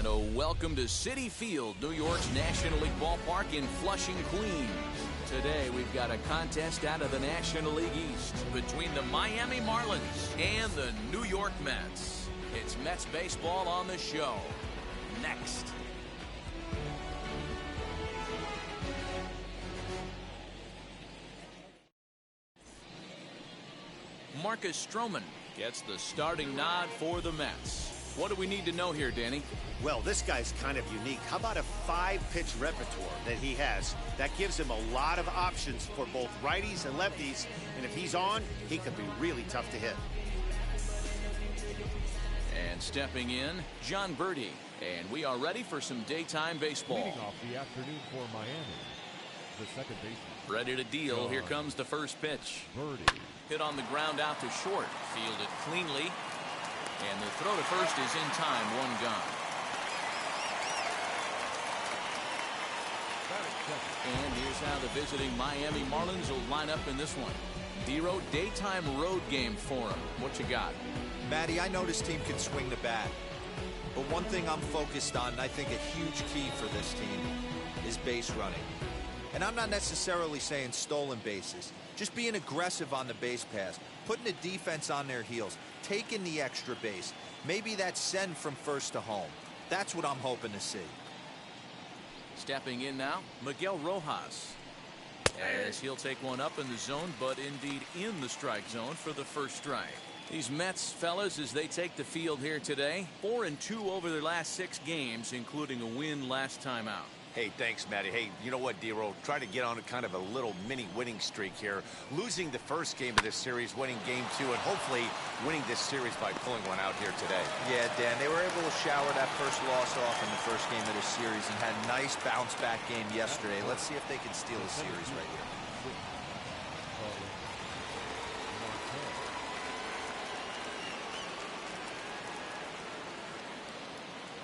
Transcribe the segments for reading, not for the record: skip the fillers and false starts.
So welcome to Citi Field, New York's National League ballpark in Flushing, Queens. Today we've got a contest out of the National League East between the Miami Marlins and the New York Mets. It's Mets baseball on the show. Next. Marcus Stroman gets the starting nod for the Mets. What do we need to know here, Danny? Well, this guy's kind of unique. How about a 5-pitch repertoire that he has? That gives him a lot of options for both righties and lefties. And if he's on, he could be really tough to hit. And stepping in, John Birdie. And we are ready for some daytime baseball. Leading off the afternoon for Miami, the second baseman. Ready to deal. Here comes the first pitch. Birdie. Hit on the ground out to short. Fielded cleanly. And the throw to first is in time. One gone. And here's how the visiting Miami Marlins will line up in this one. Dero, daytime road game for him. What you got? Matty, I know this team can swing the bat. But one thing I'm focused on, and I think a huge key for this team, is base running. And I'm not necessarily saying stolen bases. Just being aggressive on the base pass, putting the defense on their heels, taking the extra base. Maybe that's send from first to home. That's what I'm hoping to see. Stepping in now, Miguel Rojas. As he'll take one up in the zone, but indeed in the strike zone for the first strike. These Mets, fellas, as they take the field here today, 4-2 over their last 6 games, including a win last time out. Hey, thanks, Matty. Hey, you know what, Dero? Try to get on a kind of a little mini winning streak here. Losing the first game of this series, winning game 2, and hopefully winning this series by pulling one out here today. Yeah, Dan, they were able to shower that first loss off in the first game of this series and had a nice bounce-back game yesterday. Let's see if they can steal the series right here.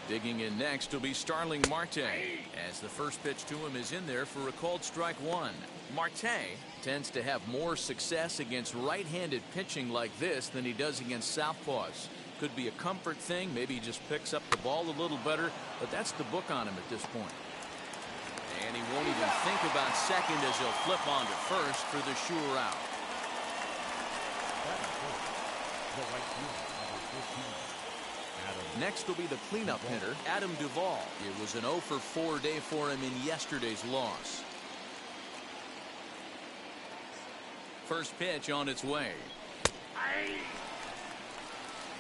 Digging in next will be Starling Marte, as the first pitch to him is in there for a called strike 1. Marte tends to have more success against right-handed pitching like this than he does against southpaws. Could be a comfort thing, maybe he just picks up the ball a little better, but that's the book on him at this point. And he won't even think about second as he'll flip on to first for the sure out. Next will be the cleanup hitter, Adam Duvall. It was an 0-for-4 day for him in yesterday's loss. First pitch on its way.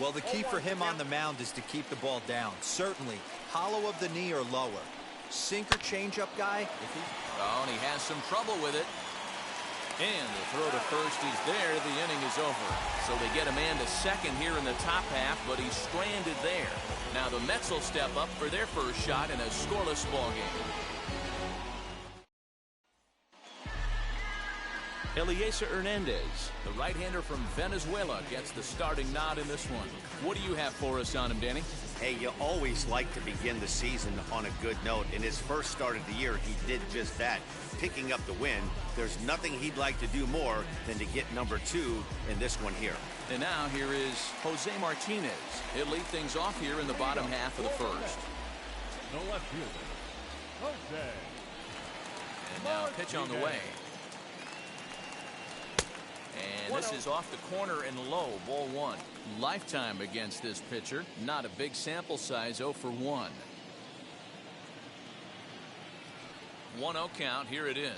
Well, the key for him on the mound is to keep the ball down. Certainly, hollow of the knee or lower. Sinker changeup guy. Oh, and he has some trouble with it. And the throw to first is there. The inning is over. So they get a man to second here in the top half, but he's stranded there. Now the Mets will step up for their first shot in a scoreless ball game. Eliezer Hernandez, the right-hander from Venezuela, gets the starting nod in this one. What do you have for us on him, Danny? Hey, you always like to begin the season on a good note. In his first start of the year, he did just that, picking up the win. There's nothing he'd like to do more than to get number 2 in this one here. And now here is Jose Martinez. He'll lead things off here in the bottom half of the first. No left fielder, Jose. And now pitch on the way. And this is off the corner and low, ball 1. Lifetime against this pitcher. Not a big sample size, 0-for-1. 1-0 count, here it is.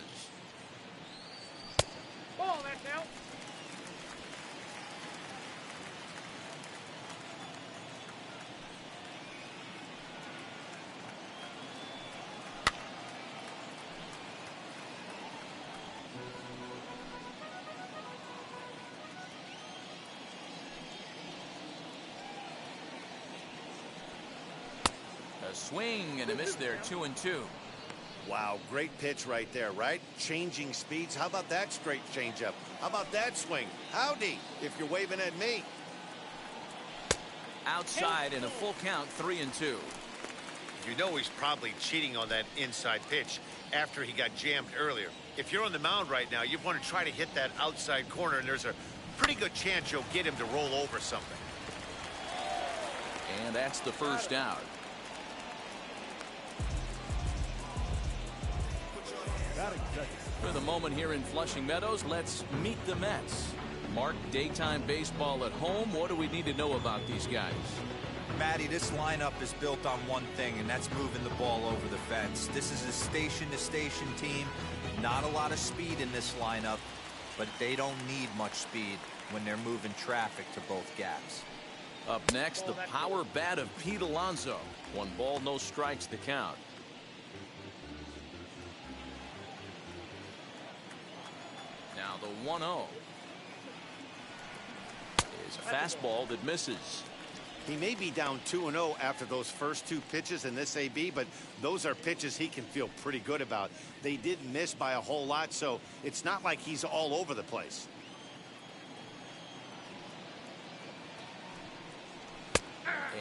Ball, that's out. A swing and a miss there, 2-2. Wow, great pitch right there, right? Changing speeds. How about that straight changeup? How about that swing? Howdy, if you're waving at me. Outside in a full count, 3-2. You know he's probably cheating on that inside pitch after he got jammed earlier. If you're on the mound right now, you want to try to hit that outside corner, and there's a pretty good chance you'll get him to roll over something. And that's the first out. Batting second. For the moment here in Flushing Meadows, let's meet the Mets. Mark, daytime baseball at home. What do we need to know about these guys? Matty, this lineup is built on one thing, and that's moving the ball over the fence. This is a station-to-station team. Not a lot of speed in this lineup, but they don't need much speed when they're moving traffic to both gaps. Up next, the power bat of Pete Alonso. 1 ball, no strikes the count. Now the 1-0 is a fastball that misses. He may be down 2-0 after those first 2 pitches in this AB, but those are pitches he can feel pretty good about. They did miss by a whole lot, so it's not like he's all over the place.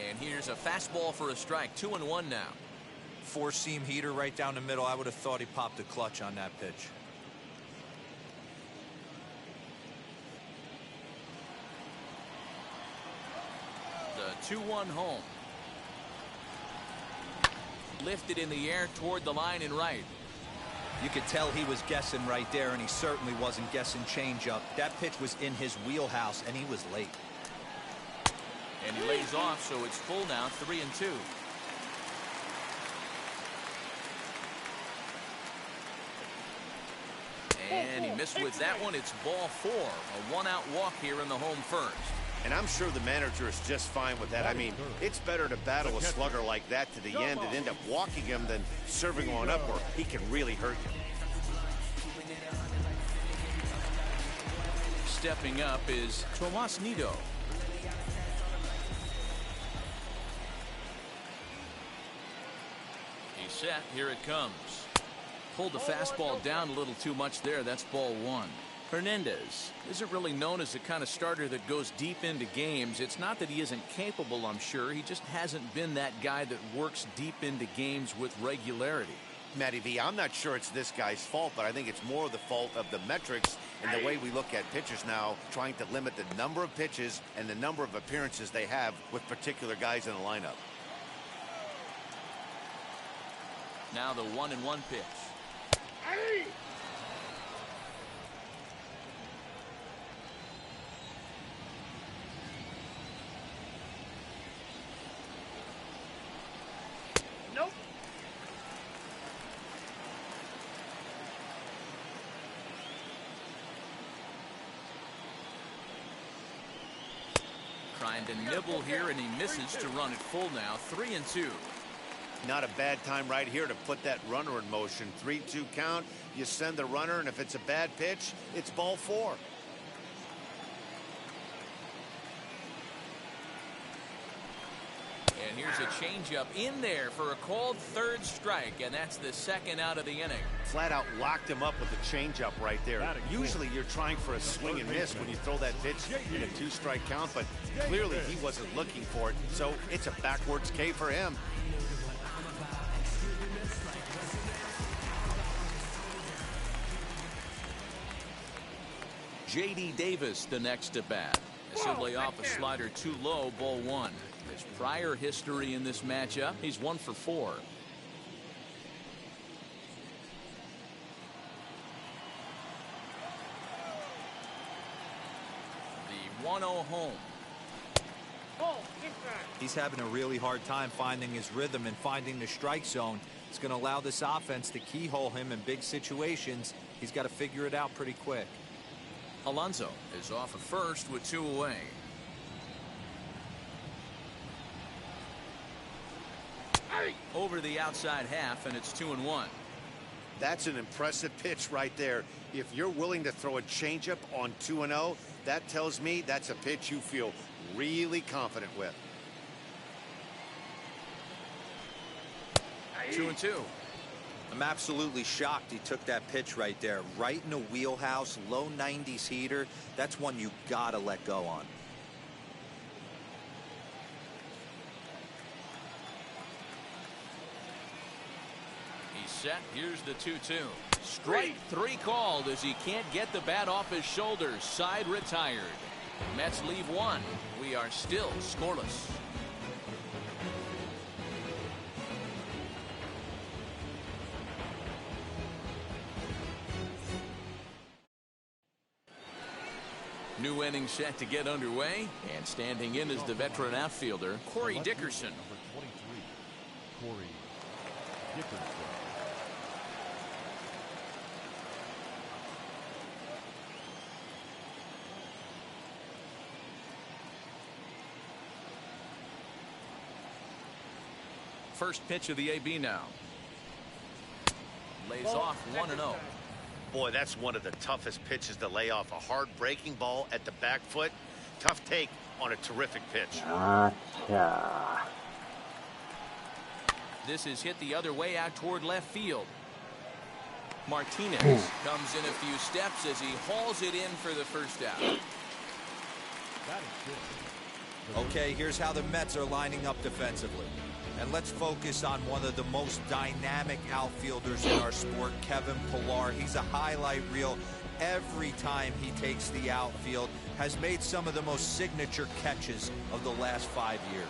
And here's a fastball for a strike. 2-1 now. 4-seam heater right down the middle. I would have thought he popped a clutch on that pitch. The 2-1 home. Lifted in the air toward the line and right. You could tell he was guessing right there, and he certainly wasn't guessing changeup. That pitch was in his wheelhouse, and he was late. And he lays off, so it's full now, 3-2. And he missed with that one. It's ball 4. A 1-out walk here in the home first. And I'm sure the manager is just fine with that. I mean, it's better to battle a slugger like that to the end and end up walking him than serving one up where he can really hurt you. Stepping up is Tomas Nido. He's set. Here it comes. Pulled the fastball down a little too much there. That's ball 1. Hernandez isn't really known as the kind of starter that goes deep into games. It's not that he isn't capable, I'm sure. He just hasn't been that guy that works deep into games with regularity. Matty V, I'm not sure it's this guy's fault, but I think it's more the fault of the metrics and the way we look at pitchers now, trying to limit the number of pitches and the number of appearances they have with particular guys in the lineup. Now the 1-1 pitch. Nope. Trying to nibble here, and he misses to run it full now. 3-2. Not a bad time right here to put that runner in motion. 3-2 count. You send the runner, and if it's a bad pitch, it's ball 4. And here's a changeup in there for a called 3rd strike, and that's the 2nd out of the inning. Flat out locked him up with a changeup right there. Usually you're trying for a swing and miss when you throw that pitch in a 2-strike count, but clearly he wasn't looking for it, so it's a backwards K for him. J.D. Davis the next at bat. This will lay off a slider too low, ball 1. His prior history in this matchup, he's 1 for 4. The 1-0 home. He's having a really hard time finding his rhythm and finding the strike zone. It's going to allow this offense to keyhole him in big situations. He's got to figure it out pretty quick. Alonso is off at first with 2 away. Over the outside half, and it's 2-1. That's an impressive pitch right there. If you're willing to throw a changeup on 2-0, that tells me that's a pitch you feel really confident with. 2-2. I'm absolutely shocked he took that pitch right there. Right in the wheelhouse, low 90s heater. That's one you gotta let go on. He's set. Here's the 2-2. Strike 3 called as he can't get the bat off his shoulders. Side retired. Mets leave 1. We are still scoreless. New inning set to get underway, and standing in is the veteran outfielder, Corey Dickerson. Number 23, Corey Dickerson. First pitch of the AB now. Lays off 1-0. Boy, that's one of the toughest pitches to lay off. A hard breaking ball at the back foot. Tough take on a terrific pitch. This is hit the other way out toward left field. Martinez comes in a few steps as he hauls it in for the first out. That is good. Okay, here's how the Mets are lining up defensively. And let's focus on one of the most dynamic outfielders in our sport, Kevin Pillar. He's a highlight reel every time he takes the outfield, has made some of the most signature catches of the last 5 years.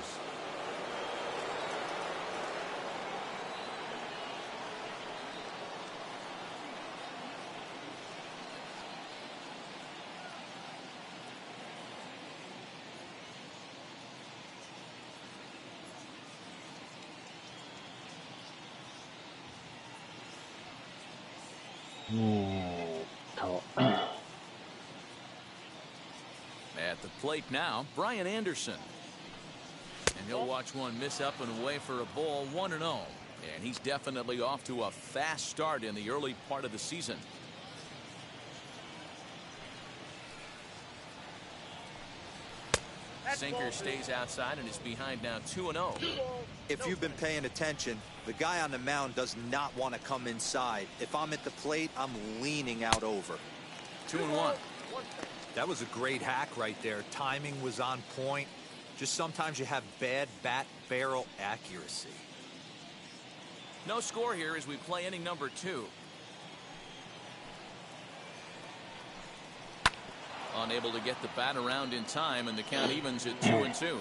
At the plate now, Brian Anderson. And he'll watch one miss up and away for a ball, 1-0. And he's definitely off to a fast start in the early part of the season. Sinker stays outside and is behind now 2-0. If you've been paying attention, the guy on the mound does not want to come inside. If I'm at the plate, I'm leaning out over. 2-1. That was a great hack right there. Timing was on point. Just sometimes you have bad bat barrel accuracy. No score here as we play inning number 2. Unable to get the bat around in time, and the count evens at 2-2.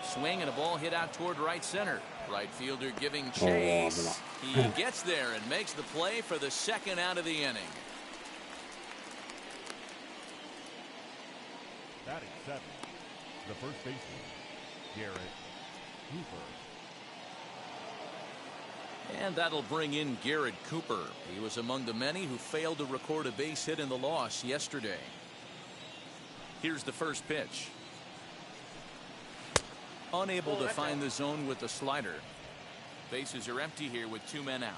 Swing and a ball hit out toward right center. Right fielder giving chase. He gets there and makes the play for the second out of the inning. Batting 7, the first baseman, Garrett Cooper. And that'll bring in Garrett Cooper. He was among the many who failed to record a base hit in the loss yesterday. Here's the first pitch. Unable to find the zone with the slider. Bases are empty here with 2 men out.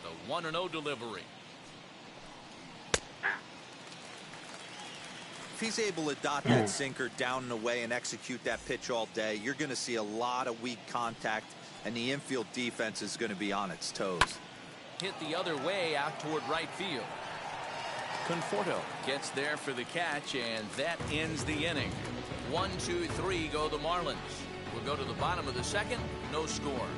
The 1-0 delivery. If he's able to dot that sinker down and away and execute that pitch all day, you're going to see a lot of weak contact, and the infield defense is going to be on its toes. Hit the other way out toward right field. Conforto gets there for the catch, and that ends the inning. 1, 2, 3 go the Marlins. We'll go to the bottom of the second. No score.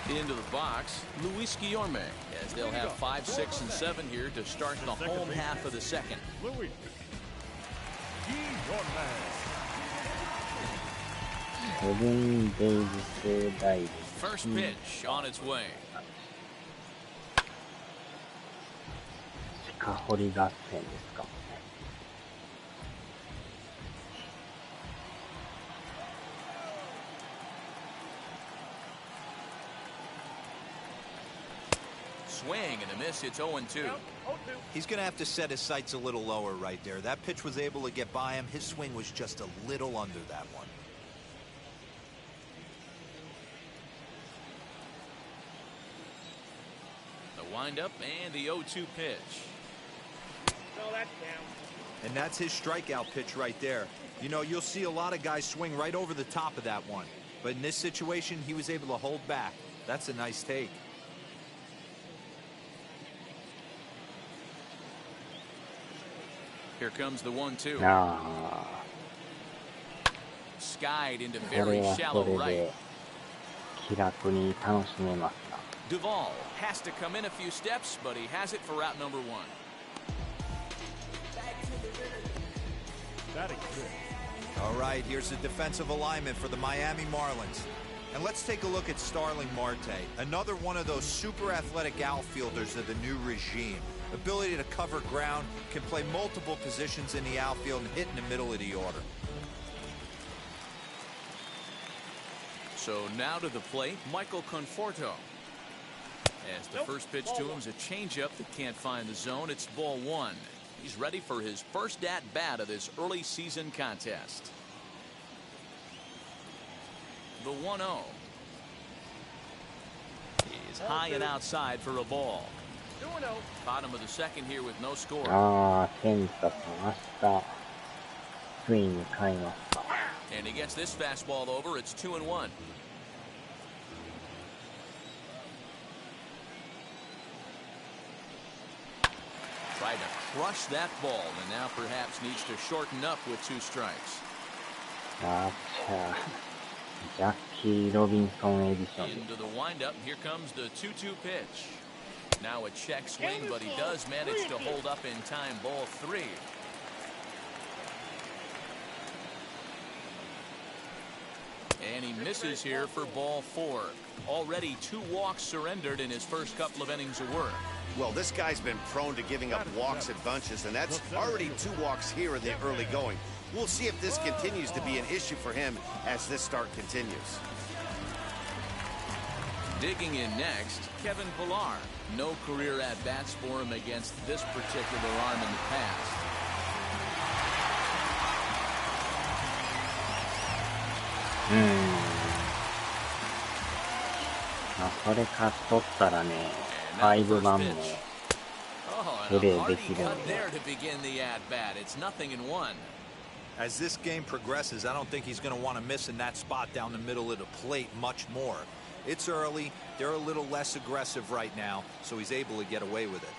Into the box, Luis Guillorme, as they'll have 5, 6, and 7 here to start the home half of the second. Luis Guillorme. 7 days died. First pitch on its way. 鹿堀合戦ですか。Swing and a miss. It's 0-2. He's going to have to set his sights a little lower right there. That pitch was able to get by him. His swing was just a little under that one. The windup and the 0-2 pitch. No, that's down. And that's his strikeout pitch right there. You know, you'll see a lot of guys swing right over the top of that one. But in this situation, he was able to hold back. That's a nice take. Here comes the 1-2. あ Skied into あ、これ very は shallow それ right. で気楽に楽しめますな。Duvall has to come in a few steps, but he has it for out number 1. Batting six. All right, here's the defensive alignment for the Miami Marlins. And let's take a look at Starling Marte, another one of those super athletic outfielders of the new regime. Ability to cover ground, can play multiple positions in the outfield and hit in the middle of the order. So now to the plate, Michael Conforto. As the first pitch to him is a changeup that can't find the zone, it's ball 1. He's ready for his first at-bat of this early season contest. The 1-0. He's high and outside for a ball. Bottom of the second here with no score. ああ、ケンタさん、明日、ついに買いますか。And he gets this fastball over. It's 2-1. Tried to crush that ball, and now perhaps needs to shorten up with 2 strikes. あーちゃ、ジャッキー・ロビンソンエディションで Into the windup. Here comes the 2-2 pitch. Now a check swing, but he does manage to hold up in time. Ball 3. And he misses here for ball 4. Already 2 walks surrendered in his first couple of innings of work. Well, this guy's been prone to giving up walks at bunches, and that's already 2 walks here in the early going. We'll see if this continues to be an issue for him as this start continues. Digging in next, Kevin Pillar. No career at-bats for him against this particular arm in the past. Hmm. まあ、それ勝っとったらね、5番も Oh, プ and レ a ーで hearty きる cut んで。 there to begin the at-bat. It's 0-1. As this game progresses, I don't think he's going to want to miss in that spot down the middle of the plate much more. It's early. They're a little less aggressive right now, so he's able to get away with it.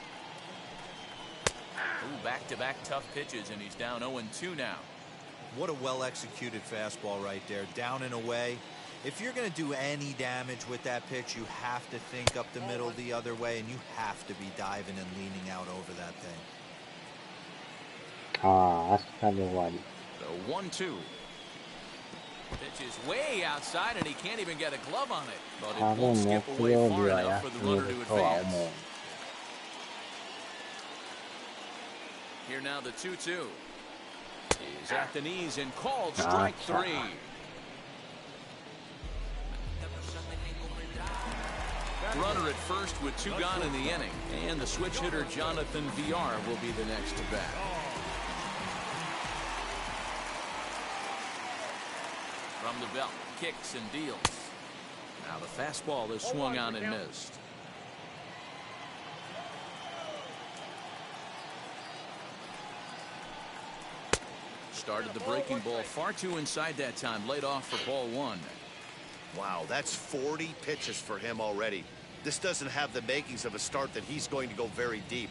Ooh, back-to-back tough pitches, and he's down 0-2 now. What a well-executed fastball right there, down and away. If you're going to do any damage with that pitch, you have to think up the middle the other way, and you have to be diving and leaning out over that thing. ああ、明日で終わり。 The 1-2. Pitch is way outside, and he can't even get a glove on it. But 多 it 分 won't 木 skip away 曜日 far は enough for 休 the め runner る to とは advance. 思う。 Here now the 2-2. He's at the knees and called Ah, strike 3. Runner at first with 2 gone in the inning, and the switch hitter Jonathan VR will be the next to bat. From the belt, kicks and deals. Now the fastball is swung on and missed. Started the breaking ball far too inside that time, laid off for ball 1. Wow, that's 40 pitches for him already. This doesn't have the makings of a start that he's going to go very deep.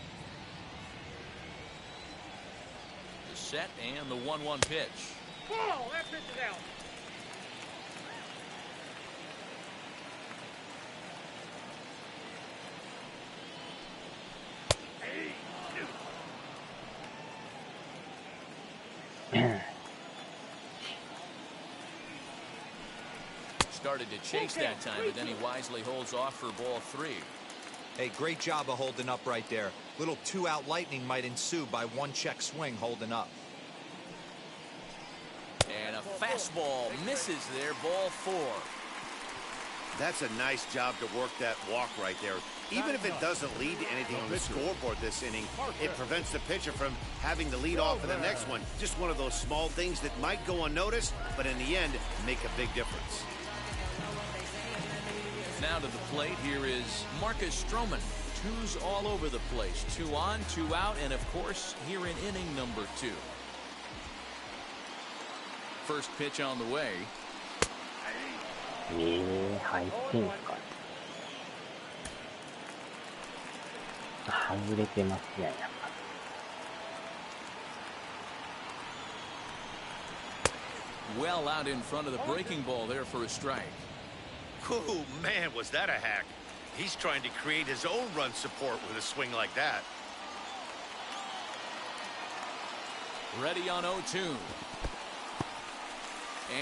The set and the 1-1 pitch. Ball, that pitch is out. Started to chase that time, but then he wisely holds off for ball 3. Hey, great job of holding up right there. Little 2-out lightning might ensue by 1 check swing holding up. And a fastball misses there, ball 4. That's a nice job to work that walk right there. Even if it doesn't lead to anything on the scoreboard this inning, it prevents the pitcher from having to lead off in the next one. Just one of those small things that might go unnoticed, but in the end, make a big difference. Now to the plate, here is Marcus Stroman. 2s all over the place. 2 on, 2 out, and of course, here in inning number 2. First pitch on the way. 入ってんか。外れてますね、やっぱ。Well out in front of the breaking ball there for a strike. Oh, man, was that a hack. He's trying to create his own run support with a swing like that. Ready on 0-2.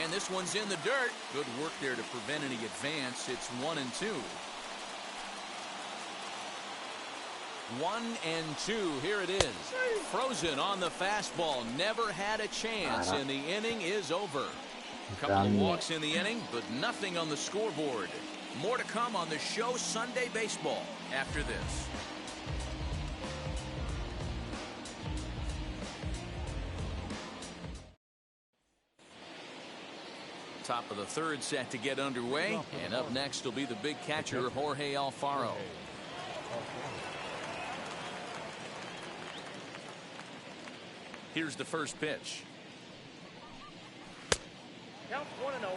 And this one's in the dirt. Good work there to prevent any advance. It's 1-2. 1-2. Here it is. Frozen on the fastball. Never had a chance, and the inning is over. Couple of walks in the inning, but nothing on the scoreboard. More to come on the show Sunday Baseball after this. Top of the third set to get underway, and up next will be the big catcher Jorge Alfaro. Here's the first pitch. Count 1-0.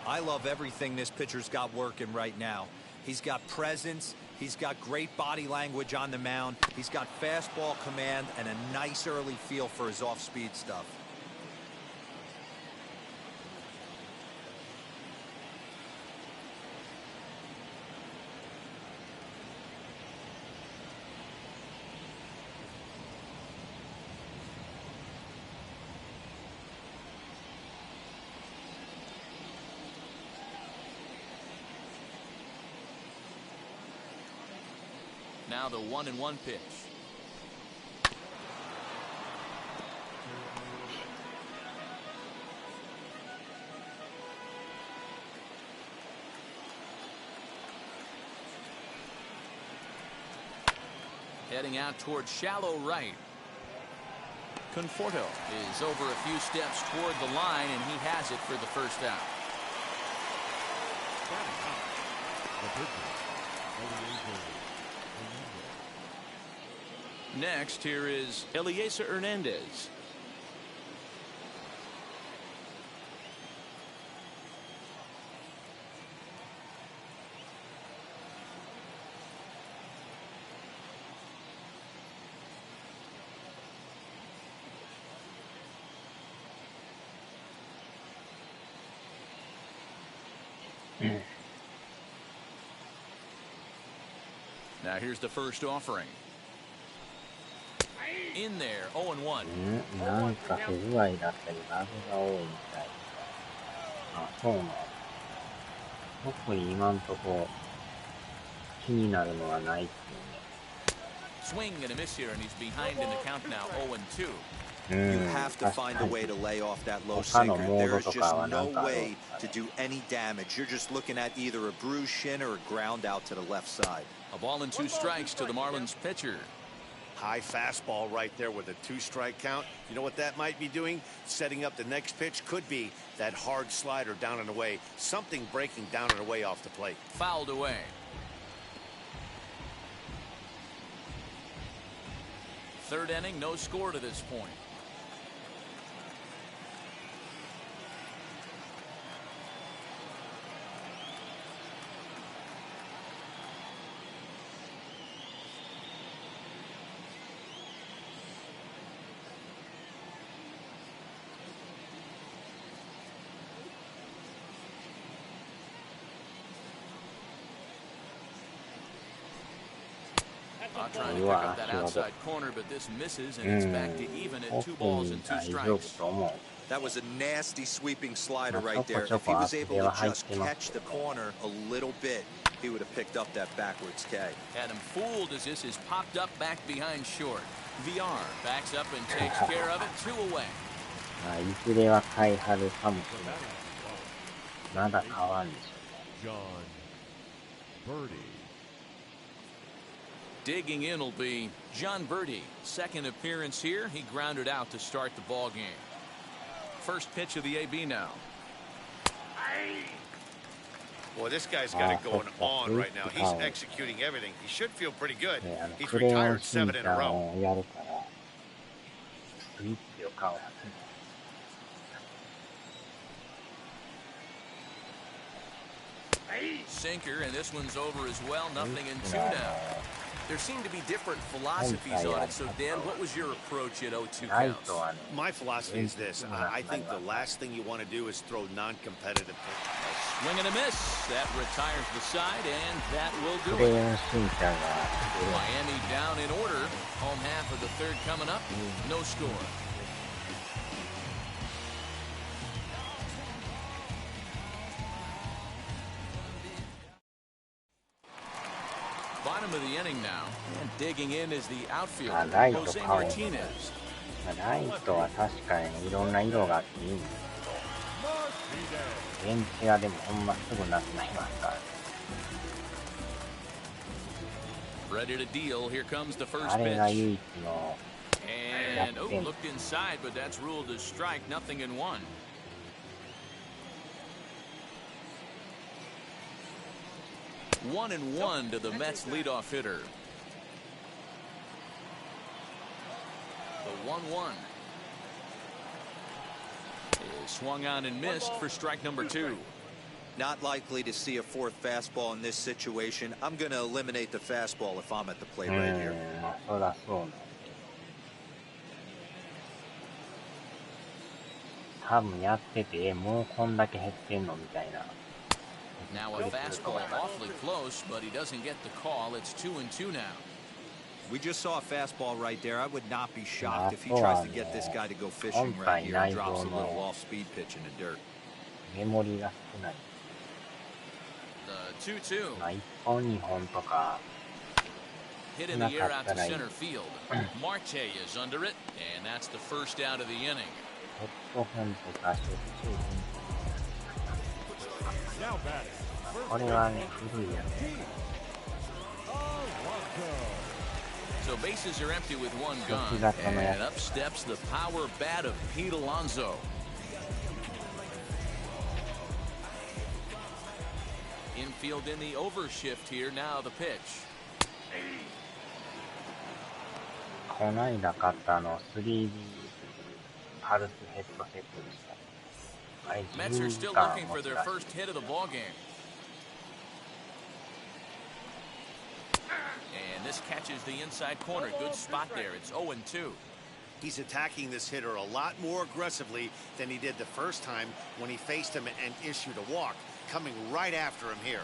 I love everything this pitcher's got working right now. He's got presence. He's got great body language on the mound. He's got fastball command and a nice early feel for his off-speed stuff. Now the 1-1 pitch. Heading out towards shallow right. Conforto is over a few steps toward the line, and he has it for the first out. Next, here is Eliezer Hernandez. Now here's the first offering. In there, 0-1. なんか不具合だったり、ラグが多いみたい。あ、そうなの。特に今んとこ気になるのはないっていうね。 Swing and a miss here, and he's behind in the count now, 0-2. You have to find a way to lay off that low sinker. There's just no way to do any damage. You're just looking at either a bruised shin or a ground out to the left side. A ball and 2 strikes to the Marlins pitcher. High fastball right there with a 2-strike count. You know what that might be doing? Setting up the next pitch. Could be that hard slider down and away. Something breaking down and away off the plate. Fouled away. Third inning, no score to this point. Trying to pick up that outside corner, but this misses, and it's back to even at 2 balls and 2 strikes. That was a nasty sweeping slider right there. If he was able to just catch the corner a little bit, he would have picked up that backwards K. Had him fooled as this is popped up back behind short. VR backs up and takes care of it. 2 away. いずれは買い張るかもしれない。まだ買わんでしょうね。Digging in will be John Birdie. Second appearance here. He grounded out to start the ball game. First pitch of the AB now. Boy, this guy's got it going on right now. He's executing everything. He should feel pretty good. He's retired 7 in a row. Sinker, and this one's over as well. Nothing in 2 now. There seem to be different philosophies on it. So, Dan, what was your approach at 0-2 ライ counts? トはね、 My philosophy is this. I think the last thing you want to do is throw non-competitive pitches. Swing and a miss. That retires the side, and that will ク do レ it. ヨンしんちゃんが Miami down in order. Home half of the third coming up. No score. Bottom of the inning now, and digging in is the outfielder, right, Jose the Martinez. ライトは確かにいろんな色があっていいんですけど、ベンチがでもほんますぐなくなりますからね。 Ready to deal. Here comes the first あれが pitch. 唯一の And looked inside, but that's ruled as strike. Nothing in one. One and one to the Mets leadoff hitter. The 1-1 is swung on and missed for strike number 2. Not likely to see a fourth fastball in this situation. I'm going to eliminate the fastball if I'm at the plate right here. そらそうなんで。多分やってて、もうこんだけ減ってんのみたいな。 Now a fastball awfully close, but he doesn't get the call. It's 2-2 now. We just saw a fastball right there. I would not be shocked if he tries to get this guy to go fishing right here and drops a little off-speed pitch in the dirt. メモリが少ない。 The 2-2. まあ1本2本とか Hit in the air out to center field. Marte is under it, and that's the first out of the inning. ヘッドホンとかしょっちゅう。 Now batting. これはね、古いやつ。 So bases are empty with one gone, and up steps the power bat of Pete Alonso. Infield in the overshift here. Now the pitch. この間買った3D パルスヘッドセットでした。あれ Mets are 10 still 時間 looking 持 for った their first hit of the ball game. And this catches the inside corner. Good spot there. It's 0-2. He's attacking this hitter a lot more aggressively than he did the first time when he faced him and issued a walk, coming right after him here.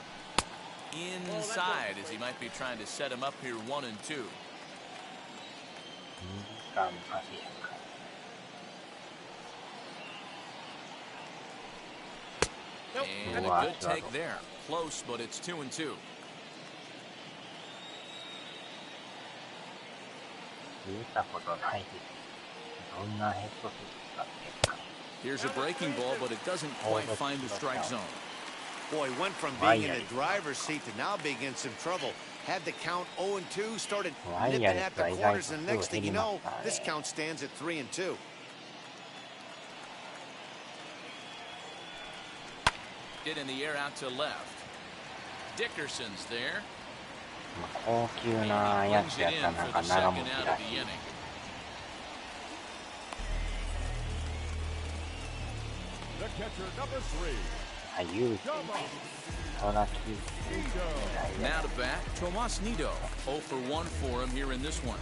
Inside, as he might be trying to set him up here 1-2. 2時間走るか。 And a good take there. Close, but it's 2-2. 見たことないです。どんなヘッドセット使ってるか。 Here's a breaking ball, but it doesn't quite find the strike zone. Boy, went from being in the driver's seat to now being in some trouble. Had the count 0-2, started nipping at the corners, and the next thing you know, this count stands at 3-2. Hit in the air out to left. Dickerson's there. 高級なやつやったらなんか長持ちらしい。 The catcher, number 3. あ、言うて、そら聞いて。 Now to bat, Tomas Nido. 0 for 1 for him here in this one.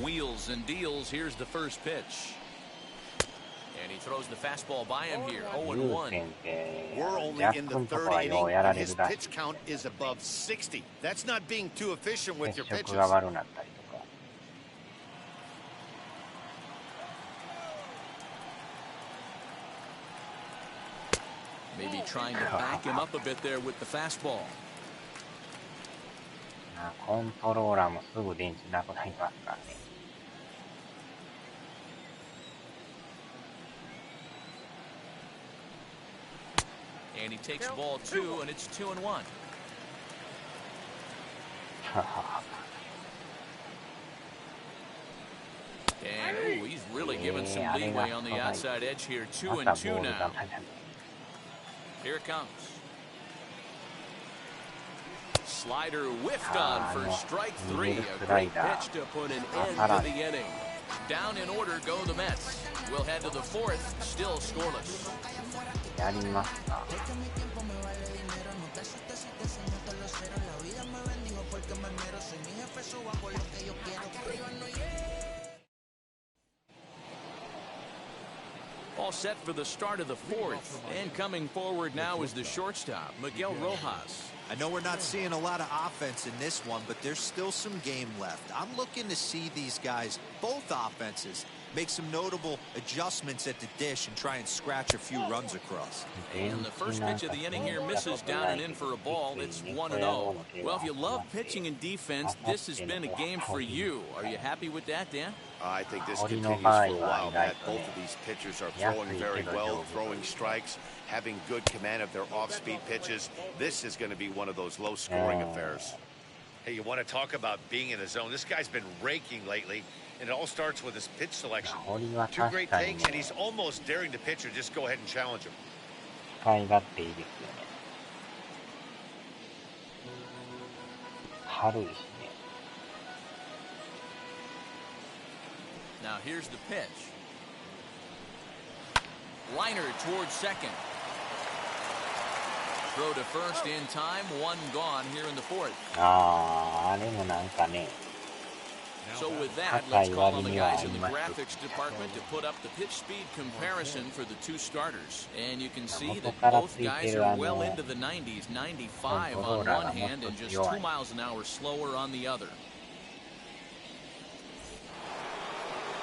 Wheels and deals. Here's the first pitch. And he throws the fastball by him here. 0-1. We're only in the third inning, and his pitch count is above 60. That's not being too efficient with your pitches. Maybe trying to back him up a bit there with the fastball. コントローラーもすぐ電池なくなりますからね。 And he takes ball 2, and it's 2-1. And ooh, he's really giving some leeway on the outside edge here. 2-2 now. Here it comes. Slider whiffed on for strike 3. A great pitch to put an end to the inning. Down in order go the Mets. We'll head to the fourth, still scoreless. やりますか。All set for the start of the fourth. And coming forward now is the shortstop, Miguel Rojas. I know we're not seeing a lot of offense in this one, but there's still some game left. I'm looking to see these guys, both offenses, make some notable adjustments at the dish and try and scratch a few runs across. And the first pitch of the inning here misses down and in for a ball. It's 1-0. Well, if you love pitching and defense, this has been a game for you. Are you happy with that, Dan? I think this continues for a while, Matt. Both of these pitchers are throwing very well, throwing strikes, having good command of their off-speed pitches. This is going to be one of those low-scoring affairs. Hey, you want to talk about being in the zone? This guy's been raking lately, and it all starts with his pitch selection. 2 great takes, and he's almost daring the pitcher just go ahead and challenge him. 使い勝手いいですよね。軽いしね。Now here's the pitch. Liner towards second. Throw to first in time. 1 gone here in the fourth. あれもなんかね。So with that, let's call on the guys in the graphics department to put up the pitch speed comparison for the two starters. And you can see that both guys are well into the 90s, 95 on one hand and just 2 miles an hour slower on the other.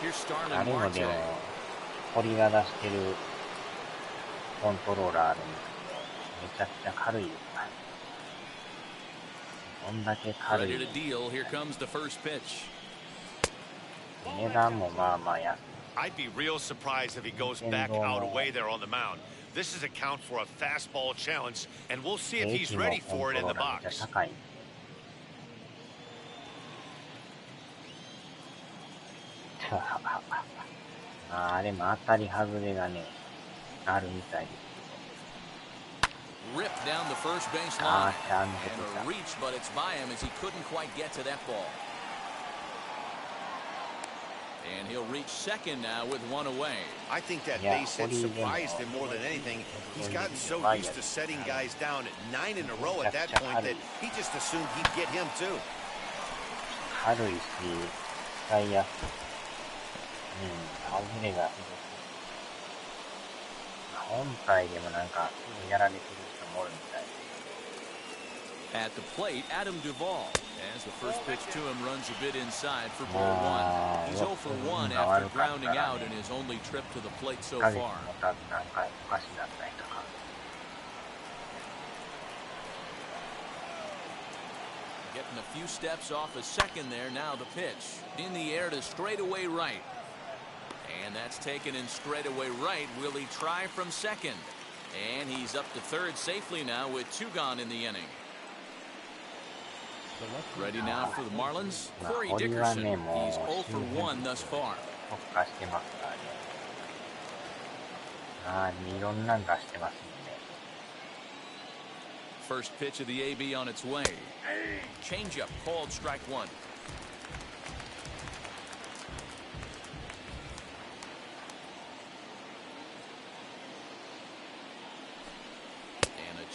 Here's Starling Marte. 堀が出してるコントローラーあるんですけど、めちゃくちゃ軽いです。こんだけ軽い。 Ready to deal. Here comes the first pitch. 値段もまあまあ安い。 I'd be real surprised if he goes back out away there on the mound. This is a count for a fastball challenge, and we'll see if he's ready for it in the box. あれも当たり外れがね、あるみたいです。 Ripped down the first base line. And a reach, but it's by him as he couldn't quite get to that ball. And he'll reach second now with 1 away. I think that base hit surprised him more than anything. He's gotten so used to setting guys down at 9 in a row at that point that he just assumed he'd get him too. 軽いし、使いやすい。外れがひどく。本体でもなんかやられてる人もおるみたい。 At the plate, Adam Duvall. As the first pitch to him runs a bit inside for ball 1. He's 0 for 1 after grounding out in his only trip to the plate so far. Getting a few steps off a second there. Now the pitch. In the air to straightaway right. And that's taken in straightaway right. Will he try from second? And he's up to third safely now with 2 gone in the inning. Ready now for the Marlins, Corey Dickerson. He's 0 for 1 thus far. First pitch of the AB on its way. Changeup called strike 1.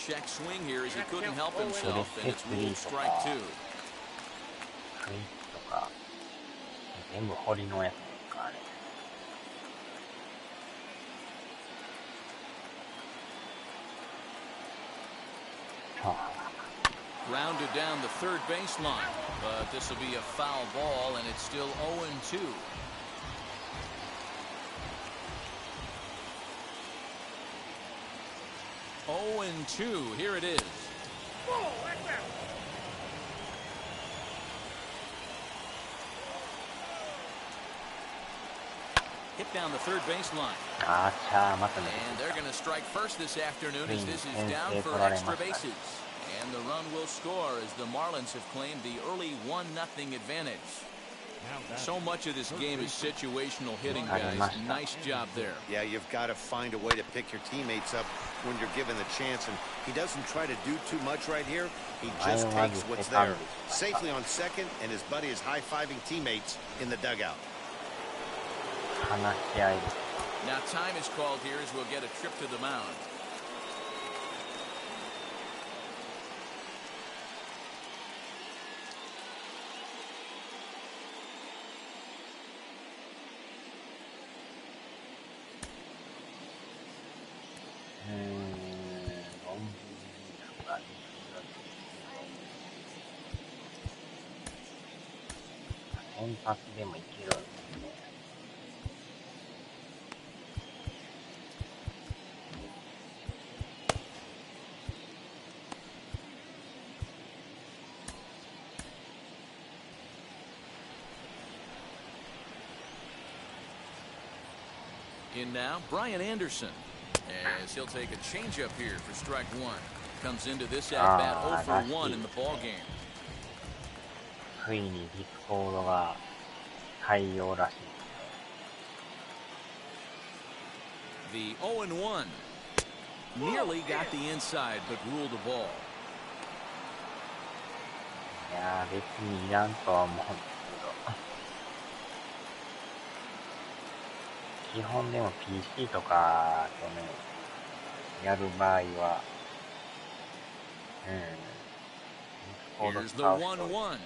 Check swing here as he couldn't help himself, and it's ruled strike 2. Grounded down the third baseline, but this will be a foul ball, and it's still 0-2. 0-2. Here it is. Hit down the third baseline. And they're going to strike first this afternoon as this is down for extra bases. And the run will score as the Marlins have claimed the early 1-0 advantage. So much of this game is situational hitting, guys. Nice job there. Yeah, you've got to find a way to pick your teammates up when you're given the chance, and he doesn't try to do too much right here. He just takes what's there. Safely on second, and his buddy is high-fiving teammates in the dugout. Now time is called here as we'll get a trip to the mound. ができるんですけど、先発でもいけるんですね。In now, Brian Anderson, as he'll take a changeup here for strike one. Comes into this at bat 0 for 1 in the ball game. ついにディスコードが対応らしい。The 0 and 1. Nearly got the inside, but ruled a ball. いやー、別にいらんとは思うんですけど。基本でも PC とかとね、やる場合は、Here's the 1-1.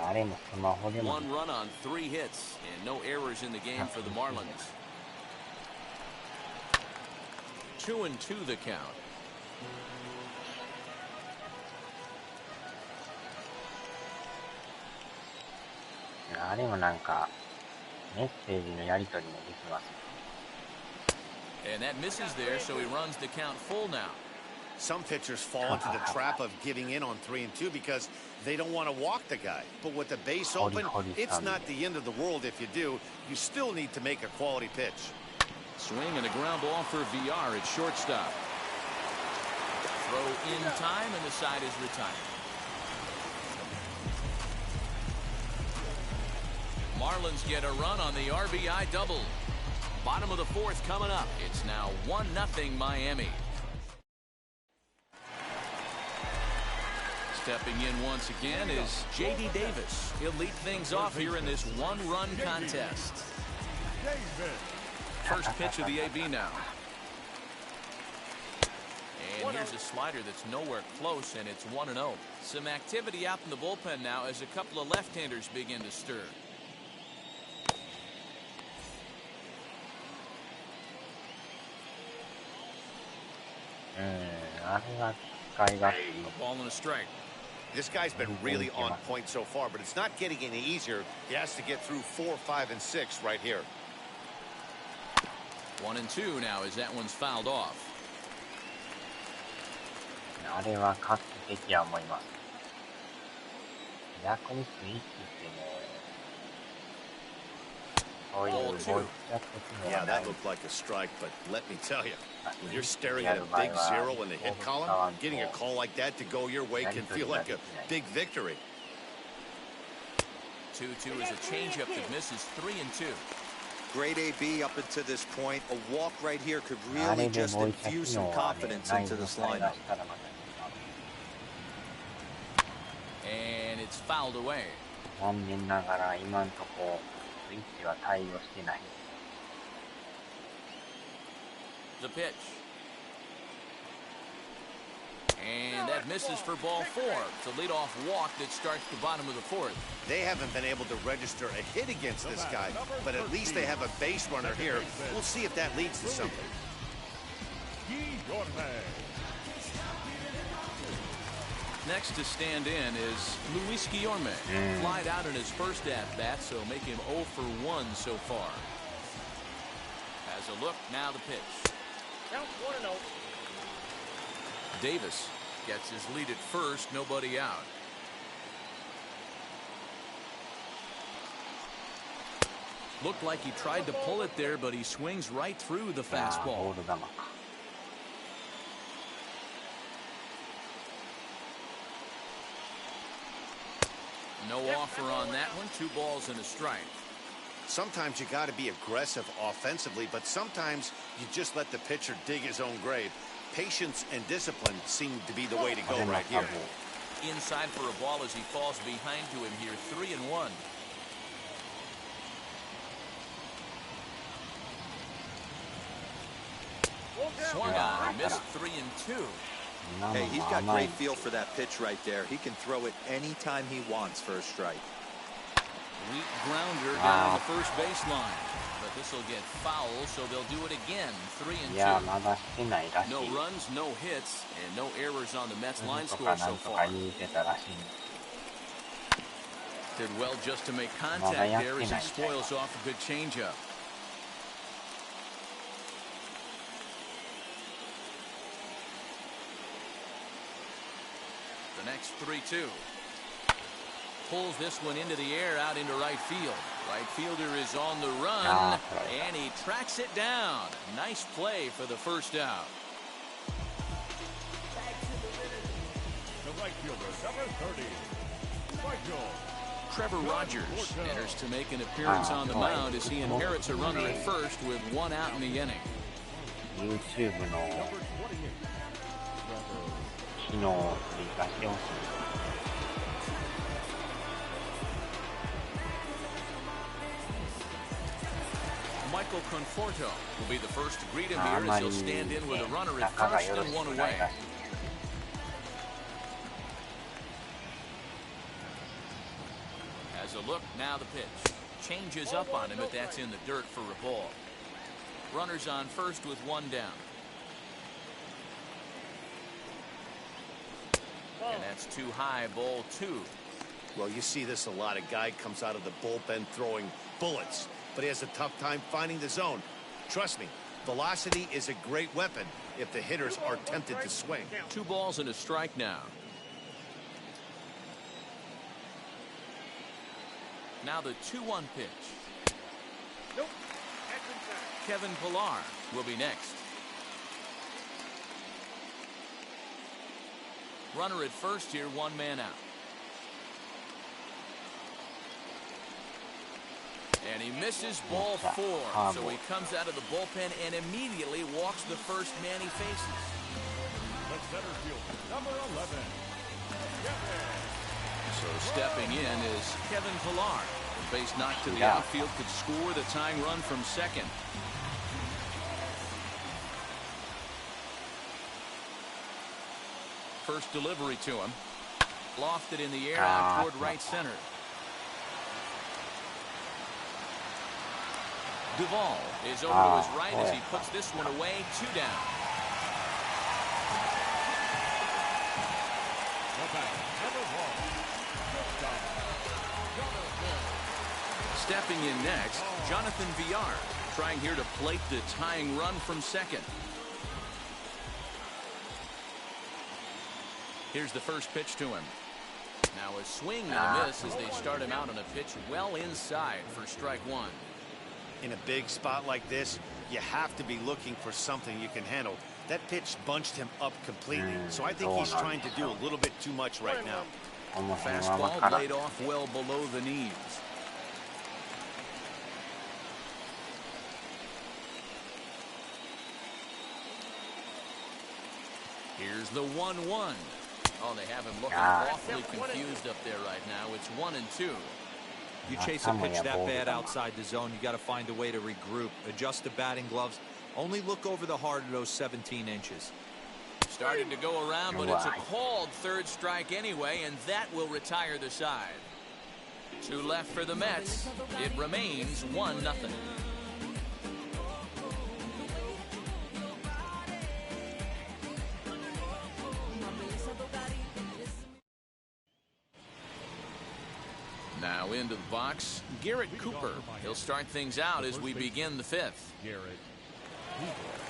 あれもスマホでも。One run on 3 hits and no errors in the game for the Marlins. 2-2 the count. あれもなんかメッセージのやり取りもできます。And that misses there, so he runs the count full now. Some pitchers fall into the trap of giving in on 3 and 2 because they don't want to walk the guy. But with the base open, it's not the end of the world if you do. You still need to make a quality pitch. Swing and a ground ball for VR at shortstop. Throw in time and the side is retired. Marlins get a run on the RBI double. Bottom of the fourth coming up. It's now 1-0 Miami. Stepping in once again is J.D. Davis. He'll lead things off here in this one-run contest. First pitch of the AB now. And here's a slider that's nowhere close, and it's 1-0. Some activity out in the bullpen now as a couple of left-handers begin to stir. Ball and a strike. This guy's been really on point so far, but it's not getting any easier. He has to get through 4, 5, and 6 right here. 1-2 now as that one's fouled off. あれは画期的や思います。逆にスイッチってね、そういうボイスチャット機能 Yeah, that looked like a strike, but let me tell you, when you're staring at a big 0 in the hit column, getting a call like that to go your way can feel like a big victory. 2-2 is a changeup that misses 3-2. Great AB up until this point. A walk right here could really just infuse some confidence into this lineup. And it's fouled away. 残念ながら今のところスイッチは対応してない。The pitch. And that misses for ball 4. It's a leadoff walk that starts the bottom of the fourth. They haven't been able to register a hit against this guy, but at least they have a base runner here. We'll see if that leads to something. Next to stand in is Luis Guillorme. Flied out in his first at-bat, so make him 0 for 1 so far. Has a look, now the pitch. Count 1-0. Davis gets his lead at first, nobody out. Looked like he tried to pull it there, but he swings right through the fastball. No offer on that one. 2 balls and a strike. Sometimes you got to be aggressive offensively, but sometimes you just let the pitcher dig his own grave. Patience and discipline seem to be the way to go right here. Inside for a ball as he falls behind to him here. 3-1. Swung on, missed 3-2. Hey, he's got great feel for that pitch right there. He can throw it anytime he wants for a strike. Weak grounder down the first baseline, but This will get foul, so they'll do it again. 3 and 2. いや、まだしてないらしい。 No runs, no hits, and no errors on the Mets な line んと score かな so んとか far. 言うてたらしい。 Did well just to make contact there as he spoils off a good changeup. The next 3-2. Pulls this one into the air out into right field. Right fielder is on the run, and he tracks it down. Nice play for the first out. The right fielder, number 30, Michael. Trevor Rogers enters to make an appearance on the mound as he inherits a runner at first with 1 out in the inning. YouTube の機能を追加してほしい。Michael Conforto will be the first to greet him here as he'll stand in with a runner at first and 1 away. As a look, now the pitch. Changes up on him, but that's in the dirt for a ball. Runners on first with 1 down. And that's too high, ball 2. Well, you see this a lot. A guy comes out of the bullpen throwing bullets, but he has a tough time finding the zone. Trust me, velocity is a great weapon if the hitters are tempted to swing. 2 balls and a strike now. Now the 2-1 pitch. Nope. That's inside. Kevin Pillar will be next. Runner at first here, 1 man out. And he misses ball 4. So he comes out of the bullpen and immediately walks the first man he faces. The center fielder, number 11, Kevin. So stepping in is Kevin Pillar. The base knocked to the outfield could score the tying run from second. First delivery to him. Lofted in the air out toward right center. Duvall is over to his right as he puts this one away. 2 down. Stepping in next, Jonathan Villar, trying here to plate the tying run from second. Here's the first pitch to him. Now a swing and a miss as they start him out on a pitch well inside for strike 1. In a big spot like this, you have to be looking for something you can handle. That pitch bunched him up completely, so I think he's trying to do a little bit too much right now. Fastball laid off well below the knees. Here's the 1-1. Oh, they have him looking awfully confused up there right now. It's 1 and 2. You chase a pitch that bad outside the zone, you got to find a way to regroup, adjust the batting gloves, only look over the heart of those 17 inches. Starting to go around, but it's a called 3rd strike anyway, and that will retire the side. 2 left for the Mets. It remains 1-0. Now into the box, Garrett Cooper. He'll start things out as we begin the 5th. Garrett Cooper.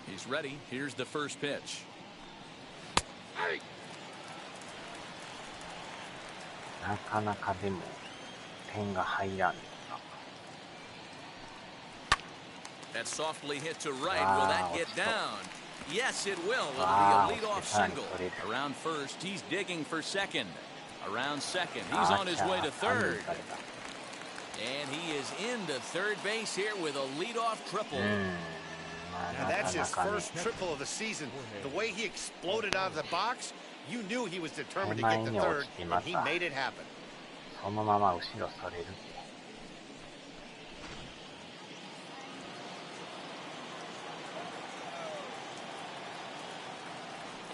He's ready. Here's the first pitch. That's softly hit to right. Will that get down? Yes, it will. It'll be a leadoff single. Around first, he's digging for second. Around second, he's on his way to third. And he is into third base here with a leadoff triple. Now that's his first triple of the season. The way he exploded out of the box, You knew he was determined to get to third, and he made it happen. そのまま後ろそれるって。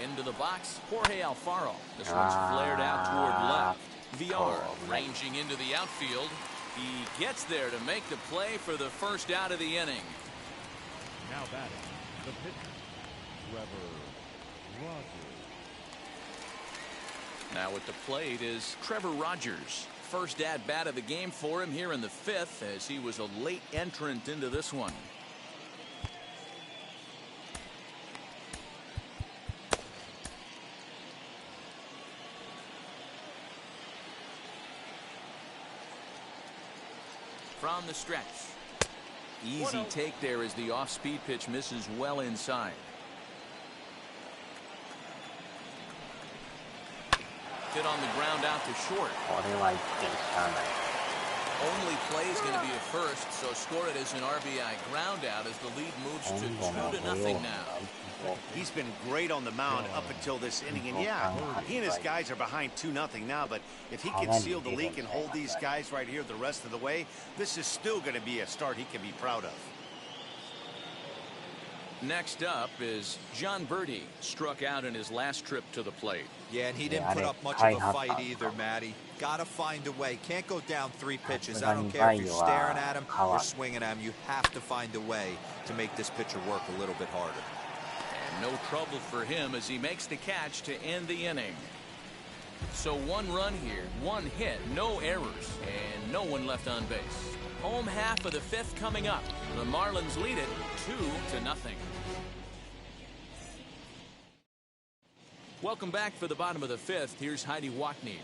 Into the box, Jorge Alfaro. This one's flared out toward left. VR ranging into the outfield. He gets there to make the play for the first out of the inning. Now batting, the pitcher, Trevor Rogers. Now at the plate is Trevor Rogers. First at-bat of the game for him here in the fifth, as he was a late entrant into this one. From the stretch. Easy take there as the off-speed pitch misses well inside. Hit on the ground out to short. Only play is going to be a first, so score it as an RBI ground out as the lead moves to 2-0 now. He's been great on the mound up until this inning, and yeah, he and his guys are behind 2-0 now, but if he can seal the leak and hold these guys right here the rest of the way, this is still going to be a start he can be proud of. Next up is John Birdie, struck out in his last trip to the plate. Yeah, and he didn't put up much of a fight either, Matty. Gotta find a way. Can't go down 3 pitches. I don't care if you're staring at him or swinging at him. You have to find a way to make this pitcher work a little bit harder. And no trouble for him as he makes the catch to end the inning. So 1 run here, 1 hit, no errors, and no one left on base. Home half of the 5th coming up. The Marlins lead it 2-0. Welcome back for the bottom of the 5th. Here's Heidi Wackney.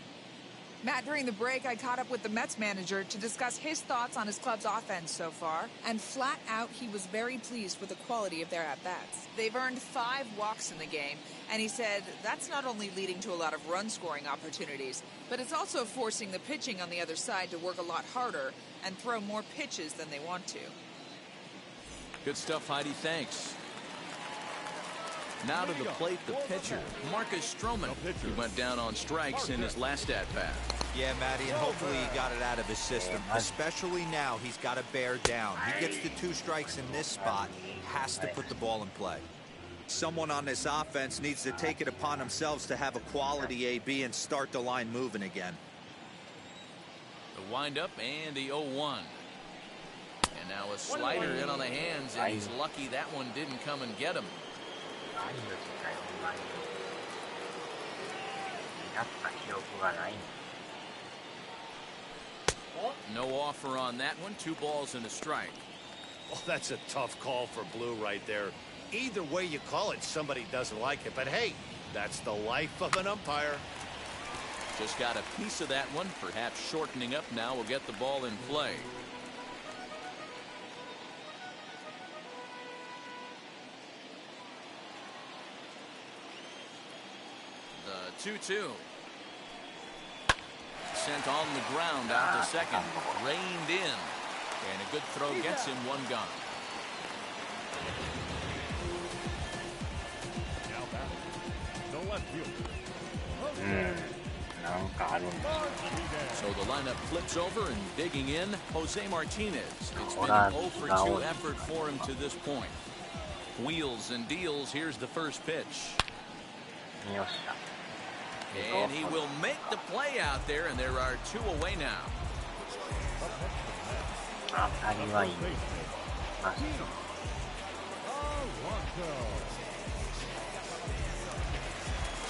Matt, during the break, I caught up with the Mets manager to discuss his thoughts on his club's offense so far. And flat out, he was very pleased with the quality of their at-bats. They've earned 5 walks in the game, and he said that's not only leading to a lot of run-scoring opportunities, but it's also forcing the pitching on the other side to work a lot harder and throw more pitches than they want to. Good stuff, Heidi. Thanks. Now to the plate, the pitcher, Marcus Stroman. He went down on strikes in his last at-bat. Yeah, Matty, and hopefully he got it out of his system. Especially now, he's got to bear down. He gets the 2 strikes in this spot, has to put the ball in play. Someone on this offense needs to take it upon themselves to have a quality AB and start the line moving again. The windup and the 0-1. And now a slider in on the hands, and he's lucky that one didn't come and get him. No offer on that one. 2 balls and a strike. Well, that's a tough call for Blue right there. Either way you call it, somebody doesn't like it. But hey, that's the life of an umpire. Just got a piece of that one. Perhaps shortening up now will get the ball in play. The 2-2. Sent on the ground out to second. Reined in. And a good throw gets him 1 gone. Now batting, the left fielder. So the lineup flips over and digging in, Jose Martinez. It's been an 0-for-2 effort for him to this point. Wheels and deals. Here's the first pitch. And he will make the play out there, and there are 2 away now.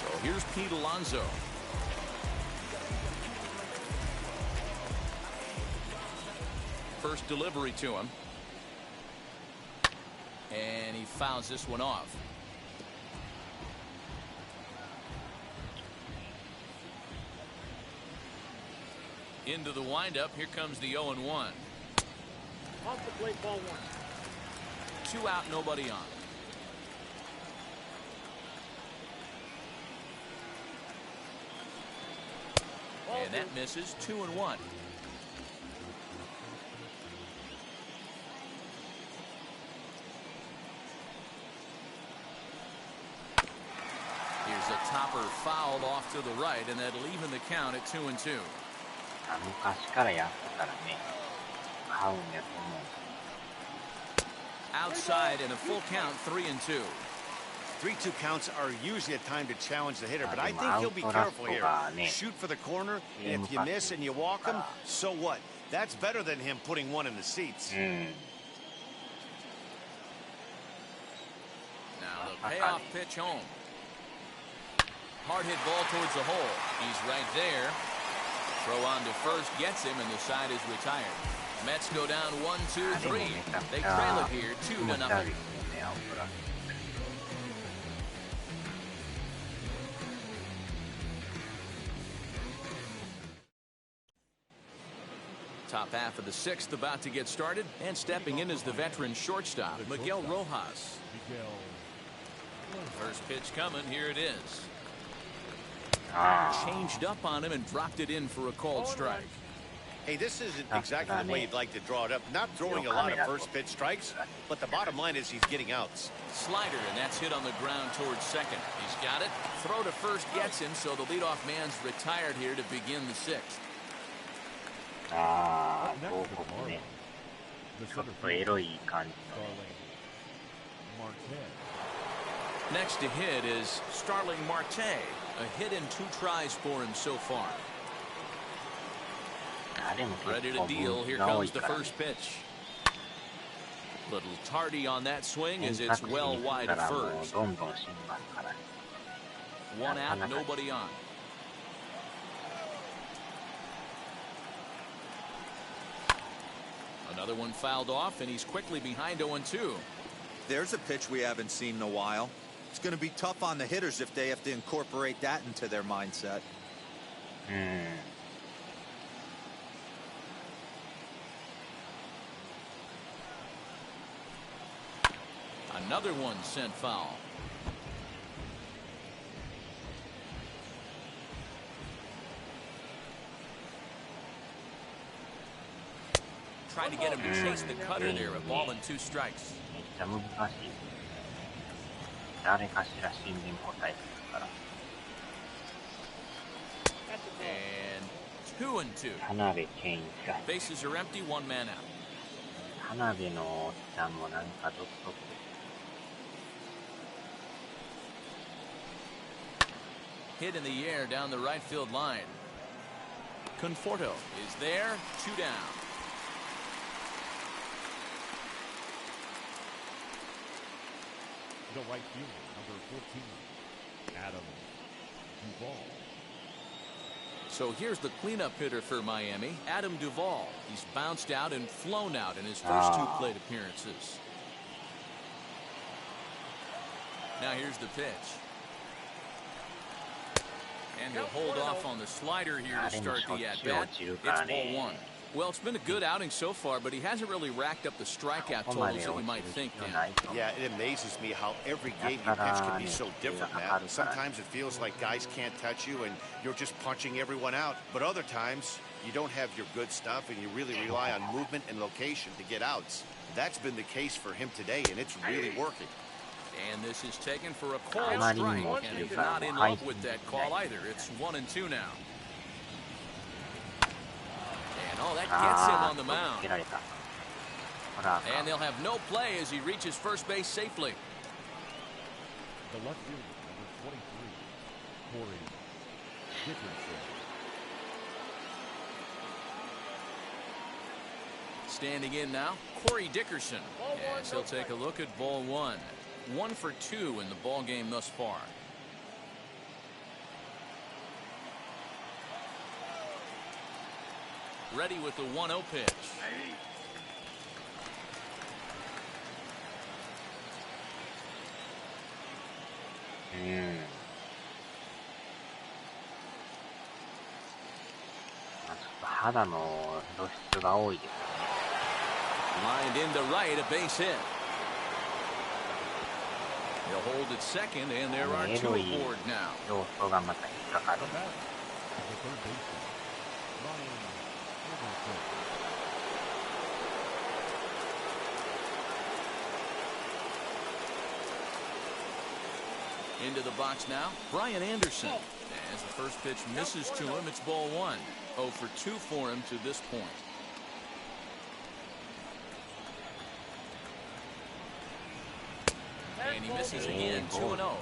So here's Pete Alonso. First delivery to him. And he fouls this one off. Into the windup. Here comes the 0-1. Off the plate, ball 1. 2 out, nobody on. And that misses. 2-1. Here's a topper fouled off to the right, and that'll even the count at 2-2. 昔からやってたらね、買うんやと思う。Outside and a full count, 3-2. 3-2 counts are usually a time to challenge the hitter, but I think he'll be careful here. Shoot for the corner, and if you miss and you walk him, so what? That's better than him putting one in the seats. Now the payoff pitch home. Hard hit ball towards the hole. He's right there. Throw on to first gets him, and the side is retired. Mets go down 1-2-3. They trail it here 2-0. Top half of the sixth about to get started, and stepping in is the veteran shortstop, Miguel Rojas. First pitch coming, here it is. Changed up on him and dropped it in for a called strike. Hey, this isn't exactly the way you'd like to draw it up. Not throwing a lot of first pitch strikes, but the bottom line is he's getting outs. Slider, and that's hit on the ground towards second. He's got it. Throw to first gets him, so the leadoff man's retired here to begin the sixth. どうもね、ちょっとエロい感じの。Next to hit is Starling Marte. A hit in 2 tries for him so far. Ready to deal. Here comes the first pitch. Little tardy on that swing as it's well wide of first. 1 out, nobody on. Another one fouled off, and he's quickly behind 0-2. There's a pitch we haven't seen in a while. It's going to be tough on the hitters if they have to incorporate that into their mindset. Another one sent foul. Trying to get him to chase the cutter there. A ball and 2 strikes. めっちゃ難しい。誰かしら新人交代するから。And 2-2. 田辺健一が。 Bases are empty, 1 man out. 田辺のおっちゃんもなんか独特。Hit in the air down the right field line. Conforto is there, 2 down. The right fielder, number 14, Adam Duvall. So here's the cleanup hitter for Miami, Adam Duvall. He's bounced out and flown out in his first 2 plate appearances. Now here's the pitch. And he'll hold off on the slider here to start the at-bat. It's ball 1. Well, it's been a good outing so far, but he hasn't really racked up the strikeout totals that you might think, Dan. Yeah, it amazes me how every game you pitch can be so different, Matt. Sometimes it feels like guys can't touch you and you're just punching everyone out. But other times, you don't have your good stuff and you really rely on movement and location to get outs. That's been the case for him today, and it's really working. And this is taken for a called strike, and he's not in love with that call either. It's 1-2 now. And oh, that gets him on the mound. And they'll have no play as he reaches first base safely. The left fielder, number 23, Corey Dickerson. Standing in now, Corey Dickerson. As he'll take a look at ball 1. 1 for 2 in the ball game thus far. Ready with the 1-0 pitch. Lined into right, a base hit. He'll hold at second, and there are 2 aboard now. The third baseman, Ryan Anderson. Into the box now, Brian Anderson. As the first pitch misses to him, it's ball one. 0 for 2 for him to this point. And he misses again, 2-0.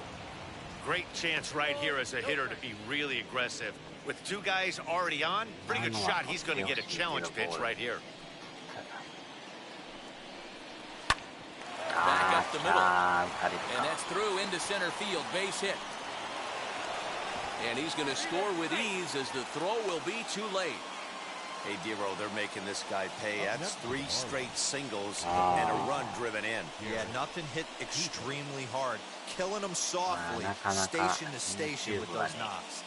Great chance right here as a hitter to be really aggressive. With two guys already on, pretty good shot. He's going to get a challenge pitch right here. Back up the middle. And that's through into center field. Base hit. And he's going to score with ease as the throw will be too late. Hey, Dero, they're making this guy pay. That's 3 straight singles and a run driven in. Yeah, nothing hit extremely hard. Killing them softly, station to station with those knocks.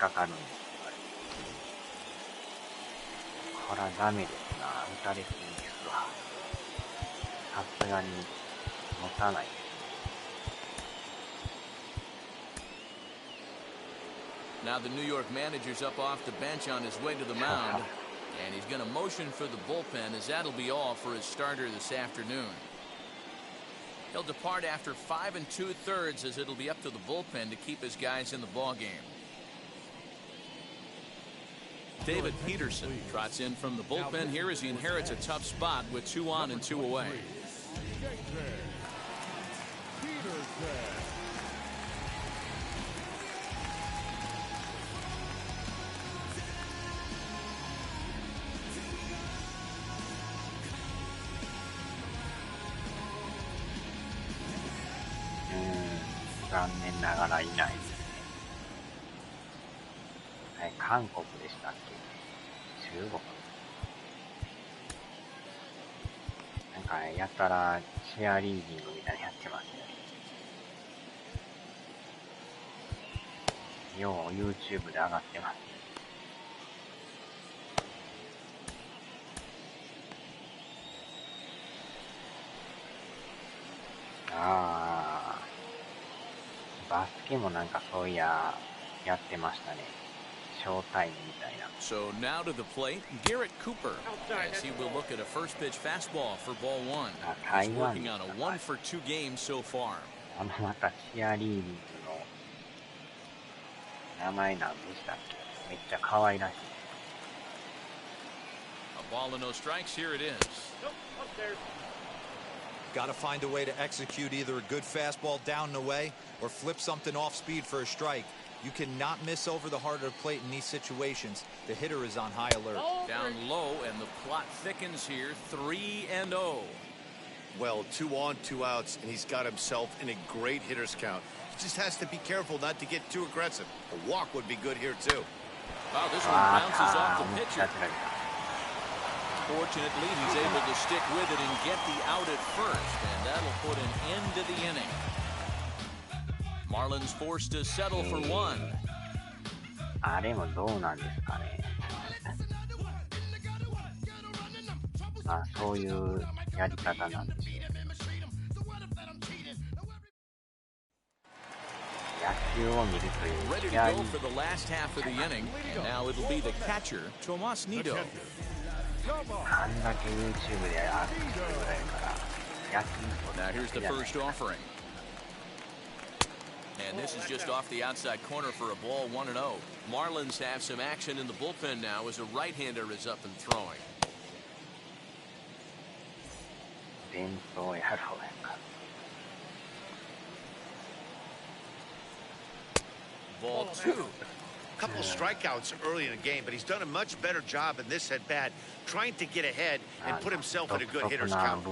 引っかかるんですよ。これはダメですな。打たれすぎですわ。さすがに持たないです。Now the New York manager's up off the bench on his way to the mound, and he's going to motion for the bullpen as that'll be all for his starter this afternoon. He'll depart after 5 2/3 as it'll be up to the bullpen to keep his guys in the ballgame. David Peterson trots in from the bullpen here as he inherits a tough spot with 2 on and 2 away. Hmm, 残念ながらいないですね。はい、韓国でしたっけ？中国？なんかやたらチアリーディングみたいなのやってますね。よう YouTube で上がってます。あー、バスケもなんかそういややってましたね。ショータイムみたいな。So now to the plate, Garrett Cooper, as he will look at a first pitch fastball for ball 1. He's working on a 1 for 2 game so far. またチアリーディングの名前なんでしたっけ？めっちゃ可愛らしい。A ball and no strikes, here it is. Got to find a way to execute either a good fastball down and away or flip something off speed for a strike. You cannot miss over the heart of the plate in these situations. The hitter is on high alert. Down low, and the plot thickens here, 3-0. Well, 2 on, 2 outs, and he's got himself in a great hitter's count. He just has to be careful not to get too aggressive. A walk would be good here, too. Wow, this one bounces off the pitcher. Fortunately, he's able to stick with it and get the out at first, and that'll put an end to the inning. Marlins forced to settle for 1. あれもどうなんですかね。まあそういうやり方なんですよ。野球を見るという Ready to go for the last half of the inning, and now it'll be the catcher, Tomas Nido. あんだけ YouTube であるぐらいから野球 Now here's the first offering. And this is just off the outside corner for a ball 1-0. Marlins have some action in the bullpen now as a right-hander is up and throwing. 伝統やろうやんか。Ball 2. A couple of strikeouts early in the game, but he's done a much better job in this at-bat trying to get ahead and put himself in a good hitter's count.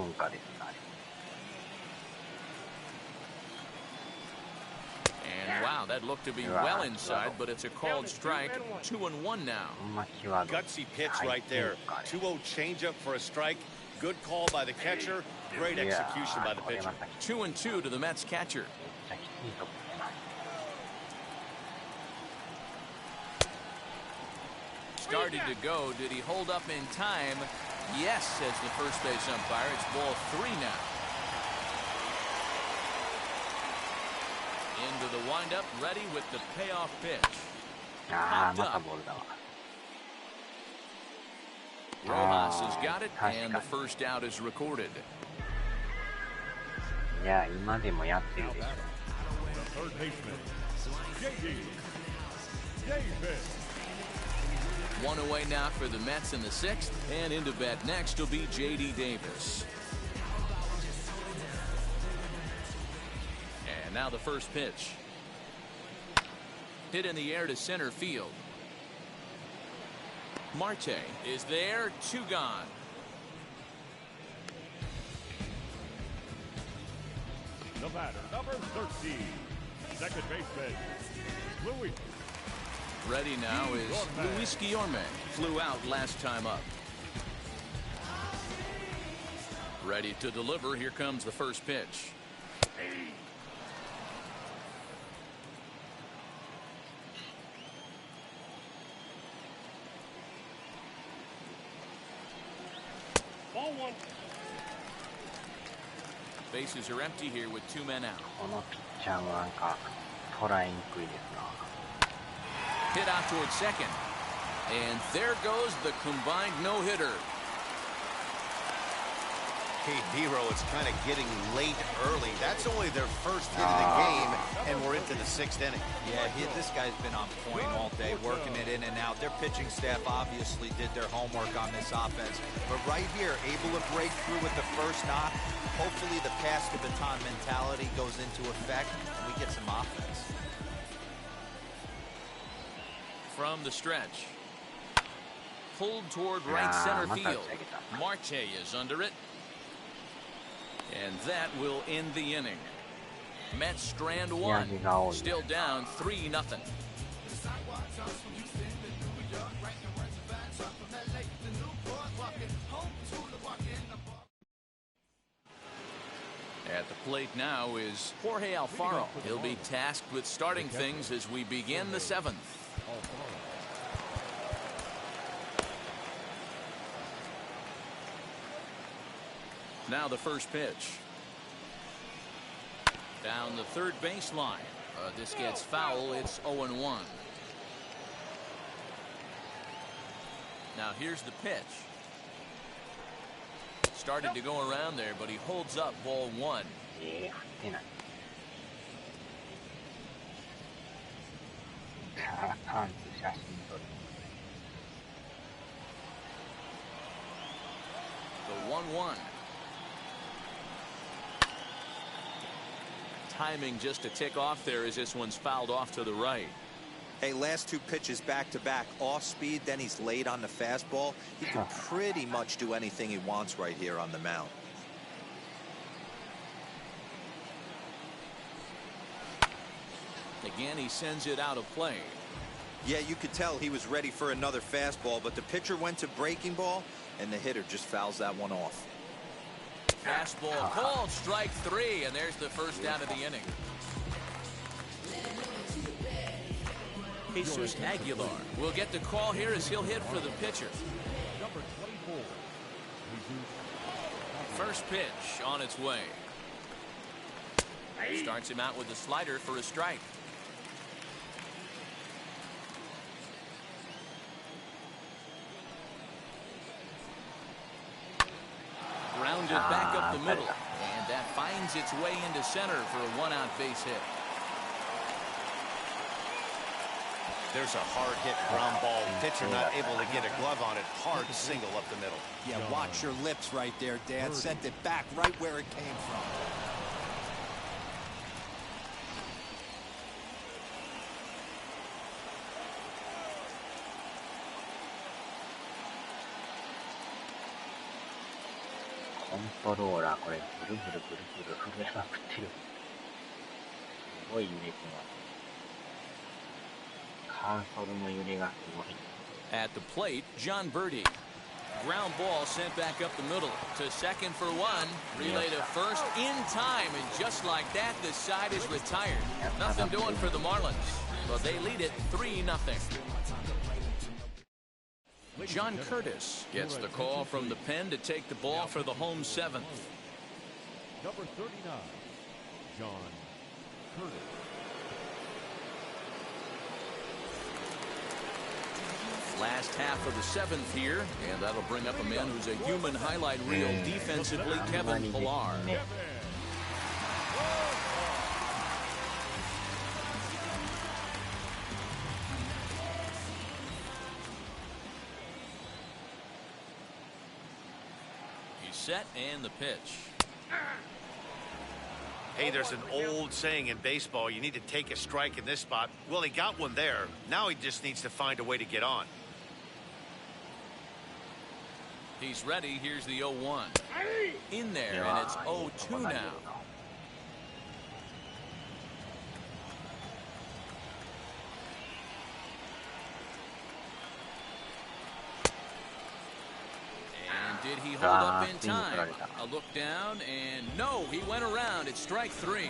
And wow, that looked to be well inside, but it's a called strike. 2-1 now. Gutsy pitch right there. 2-0 changeup for a strike. Good call by the catcher. Great execution by the pitcher. 2-2 to the Mets catcher. Started to go. Did he hold up in time? Yes, says the first base umpire. It's ball 3 now. Into the windup, ready with the payoff pitch. Rojas has got it, and the first out is recorded. Third baseman, J.D. Davis. One away now for the Mets in the sixth, and into bat next will be J.D. Davis. And now the first pitch. Hit in the air to center field. Marte is there, 2 gone. The batter, number 13, second baseman, Louis. Ready now is Luis Guillorme. Flew out last time up. Ready to deliver. Here comes the first pitch. Ball 1. Bases are empty here with 2 men out. このピッチャーもなんか捉えにくいですな。Hit out towards second. And there goes the combined no-hitter. Hey, Nero, it's kind of getting late early. That's only their first hit of the game, and we're into the 6th inning. Yeah, this guy's been on point all day, working it in and out. Their pitching staff obviously did their homework on this offense. But right here, able to break through with the first knock. Hopefully the pass the baton mentality goes into effect, and we get some offense. From the stretch. Pulled toward right center field. Marte is under it. And that will end the inning. Mets strand 1. Still down 3-0. At the plate now is Jorge Alfaro. He'll be tasked with starting things as we begin the 7th. Now the first pitch. Down the third baseline. This gets foul. It's 0-1. Now here's the pitch. Started to go around there, but he holds up ball 1. Yeah, 振ってない。パンツ写真撮る。The 1-1. Timing just a tick off there as this one's fouled off to the right. Hey, last 2 pitches back-to-back, off speed, then he's late on the fastball. He can pretty much do anything he wants right here on the mound. Again, he sends it out of play. Yeah, you could tell he was ready for another fastball, but the pitcher went to breaking ball, and the hitter just fouls that one off. Fastball called, strike 3, and there's the first out of the inning. Jesus Aguilar will get the call here as he'll hit for the pitcher. Number 24, First pitch on its way. Starts him out with a slider for a strike. Grounded back up the middle, and that finds its way into center for a 1-out base hit. There's a hard-hit ground ball. Pitcher not able to get a glove on it. Hard single up the middle. Yeah, watch your lips right there, Dad. Sent it back right where it came from. Controller これブルブルブルブル震えまくってる。すごい揺れてます。カーソルの揺れがすごい。At the plate, John Birdie. Ground ball sent back up the middle to second for 1. Relay to first in time, and just like that, the side is retired. Nothing doing for the Marlins, but they lead it 3-0. John Curtis gets the call from the pen to take the ball for the home 7th. number 39, John Curtis. Last half of the 7th here, and that'll bring up a man who's a human highlight reel defensively, Kevin Pillar. set and the pitch. Hey, there's an old saying in baseball, you need to take a strike in this spot. Well, he got one there. Now he just needs to find a way to get on. He's ready. Here's the 0-1. In there, and it's 0-2 now. Did he hold up in time? A look down, and no, he went around. It's strike 3.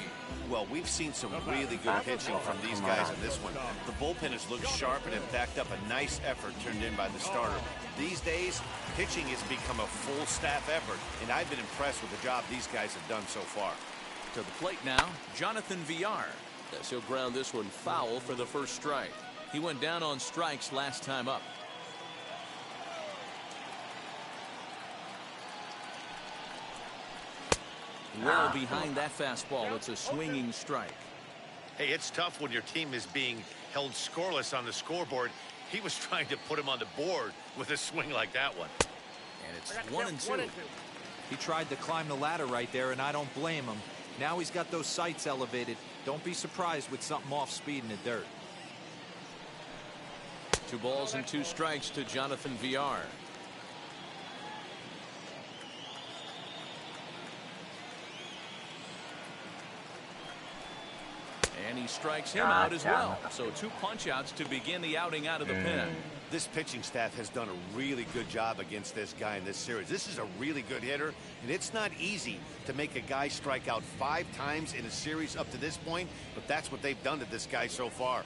Well, we've seen some really good pitching from these guys in this one. The bullpen has looked sharp and have backed up a nice effort turned in by the starter. These days, pitching has become a full staff effort, and I've been impressed with the job these guys have done so far. To the plate now, Jonathan Villar. As he'll ground this one foul for the first strike. He went down on strikes last time up. Well behind that fastball. It's a swinging strike. Hey, it's tough when your team is being held scoreless on the scoreboard. He was trying to put him on the board with a swing like that one. And it's 1-2. He tried to climb the ladder right there, and I don't blame him. Now he's got those sights elevated. Don't be surprised with something off speed in the dirt. 2 balls and 2 strikes to Jonathan Villar. And he strikes him out as well. So 2 punch-outs to begin the outing out of the pen. This pitching staff has done a really good job against this guy in this series. This is a really good hitter, and it's not easy to make a guy strike out 5 times in a series up to this point, but that's what they've done to this guy so far.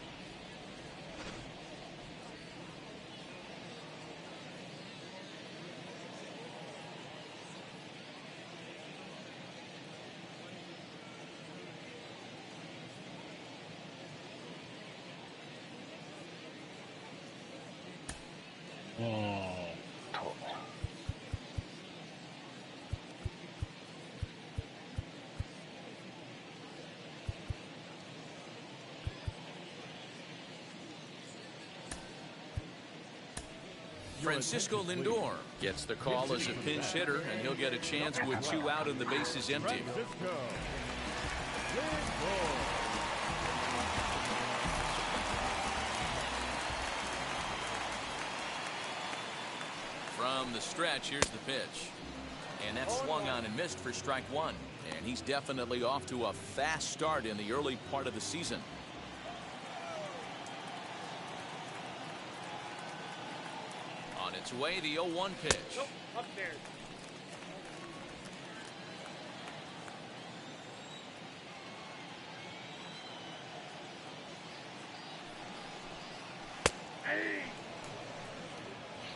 Francisco Lindor gets the call as a pinch hitter, and he'll get a chance with 2 out and the bases empty. From the stretch, here's the pitch. And that's swung on and missed for strike 1. And he's definitely off to a fast start in the early part of the season. On its way, the 0-1 pitch. Up there.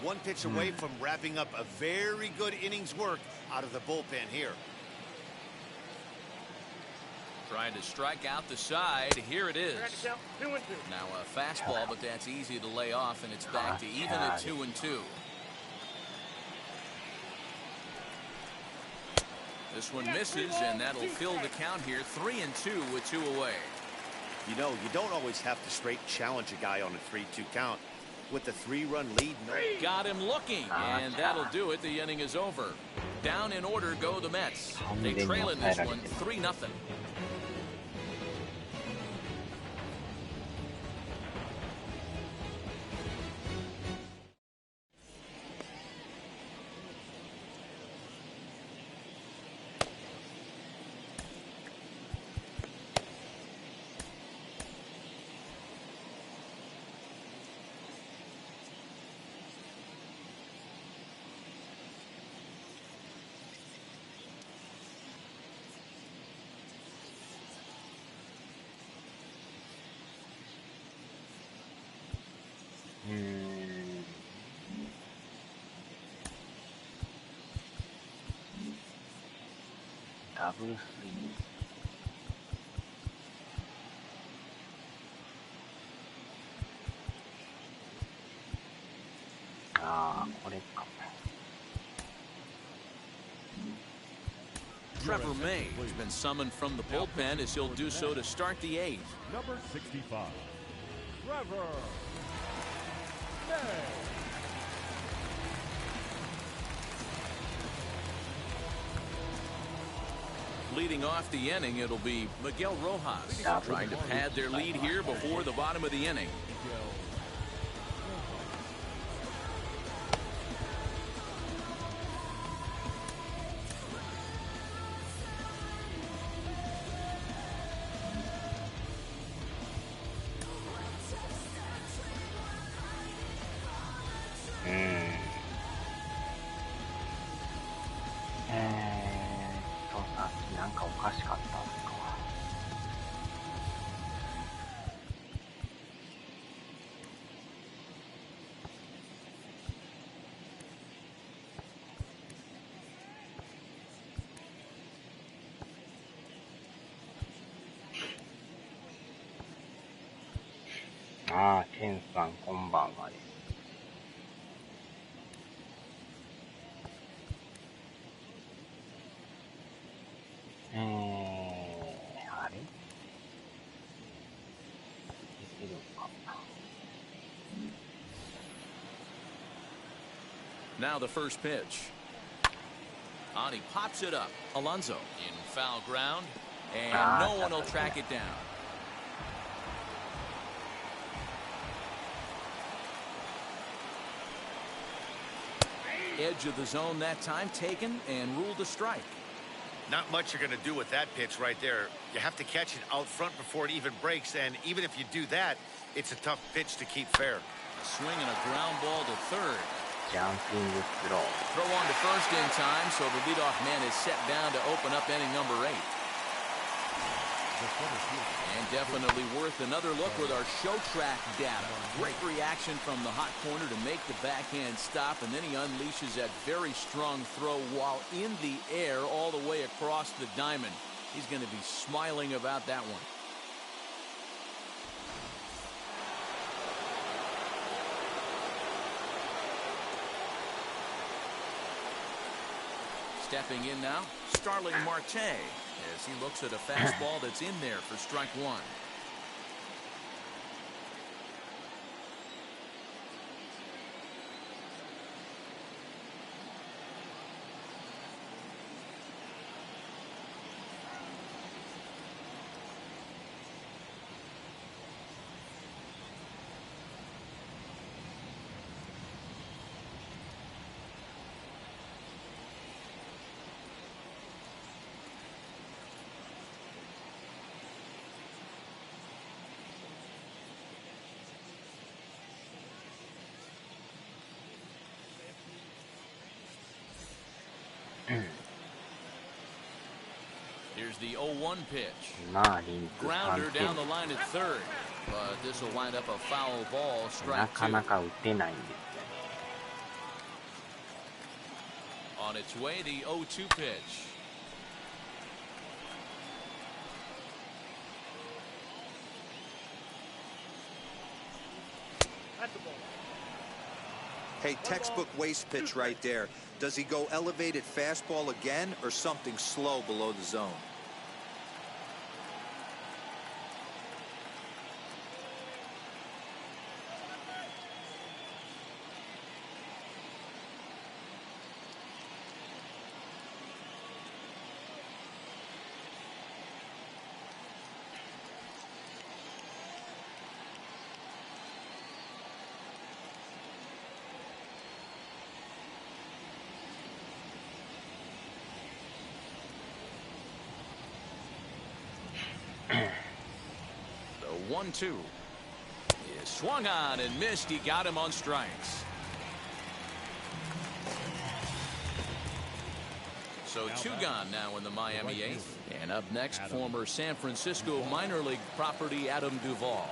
One pitch away from wrapping up a very good innings work out of the bullpen here. Trying to strike out the side. Here it is. 2-2. Now a fastball, but that's easy to lay off, and it's back to even at 2-2. This one misses, and that'll fill the count here. 3-2 with 2 away. You know, you don't always have to straight challenge a guy on a 3-2 count. With the 3-run lead, got him looking, and that'll do it. The inning is over. Down in order go the Mets. They trail in this one 3-0.ダブルスイング。ああ、これか。Trevor May has been summoned from the bullpen as he'll do so to start the 8th. Number 65, Trevor May. leading off the inning, it'll be Miguel Rojas trying to pad their lead here before the bottom of the inning.ケンさんこんばんはです。あれできるのか。Now the first pitch. On, he pops it up. Alonso in foul ground, and no one will track it down. Edge of the zone that time taken and ruled a strike. Not much you're going to do with that pitch right there. You have to catch it out front before it even breaks, and even if you do that, it's a tough pitch to keep fair. A swing and a ground ball to third. Jumping throw. Throw on to first in time, so the leadoff man is set down to open up inning number 8. And definitely worth another look with our show track data. Great reaction from the hot corner to make the backhand stop, and then he unleashes that very strong throw while in the air all the way across the diamond. He's going to be smiling about that one. Stepping in now, Starling Marte, as he looks at a fastball that's in there for strike one. Here's the 0-1 pitch. Grounder down the line at third, but this will wind up a foul ball, strike two. On its way, the 0-2 pitch. Hey, textbook waste pitch right there. Does he go elevated fastball again or something slow below the zone? The 1-2 is swung on and missed. He got him on strikes. So two gone now in the Miami eighth. And up next, former San Francisco minor league property Adam Duvall.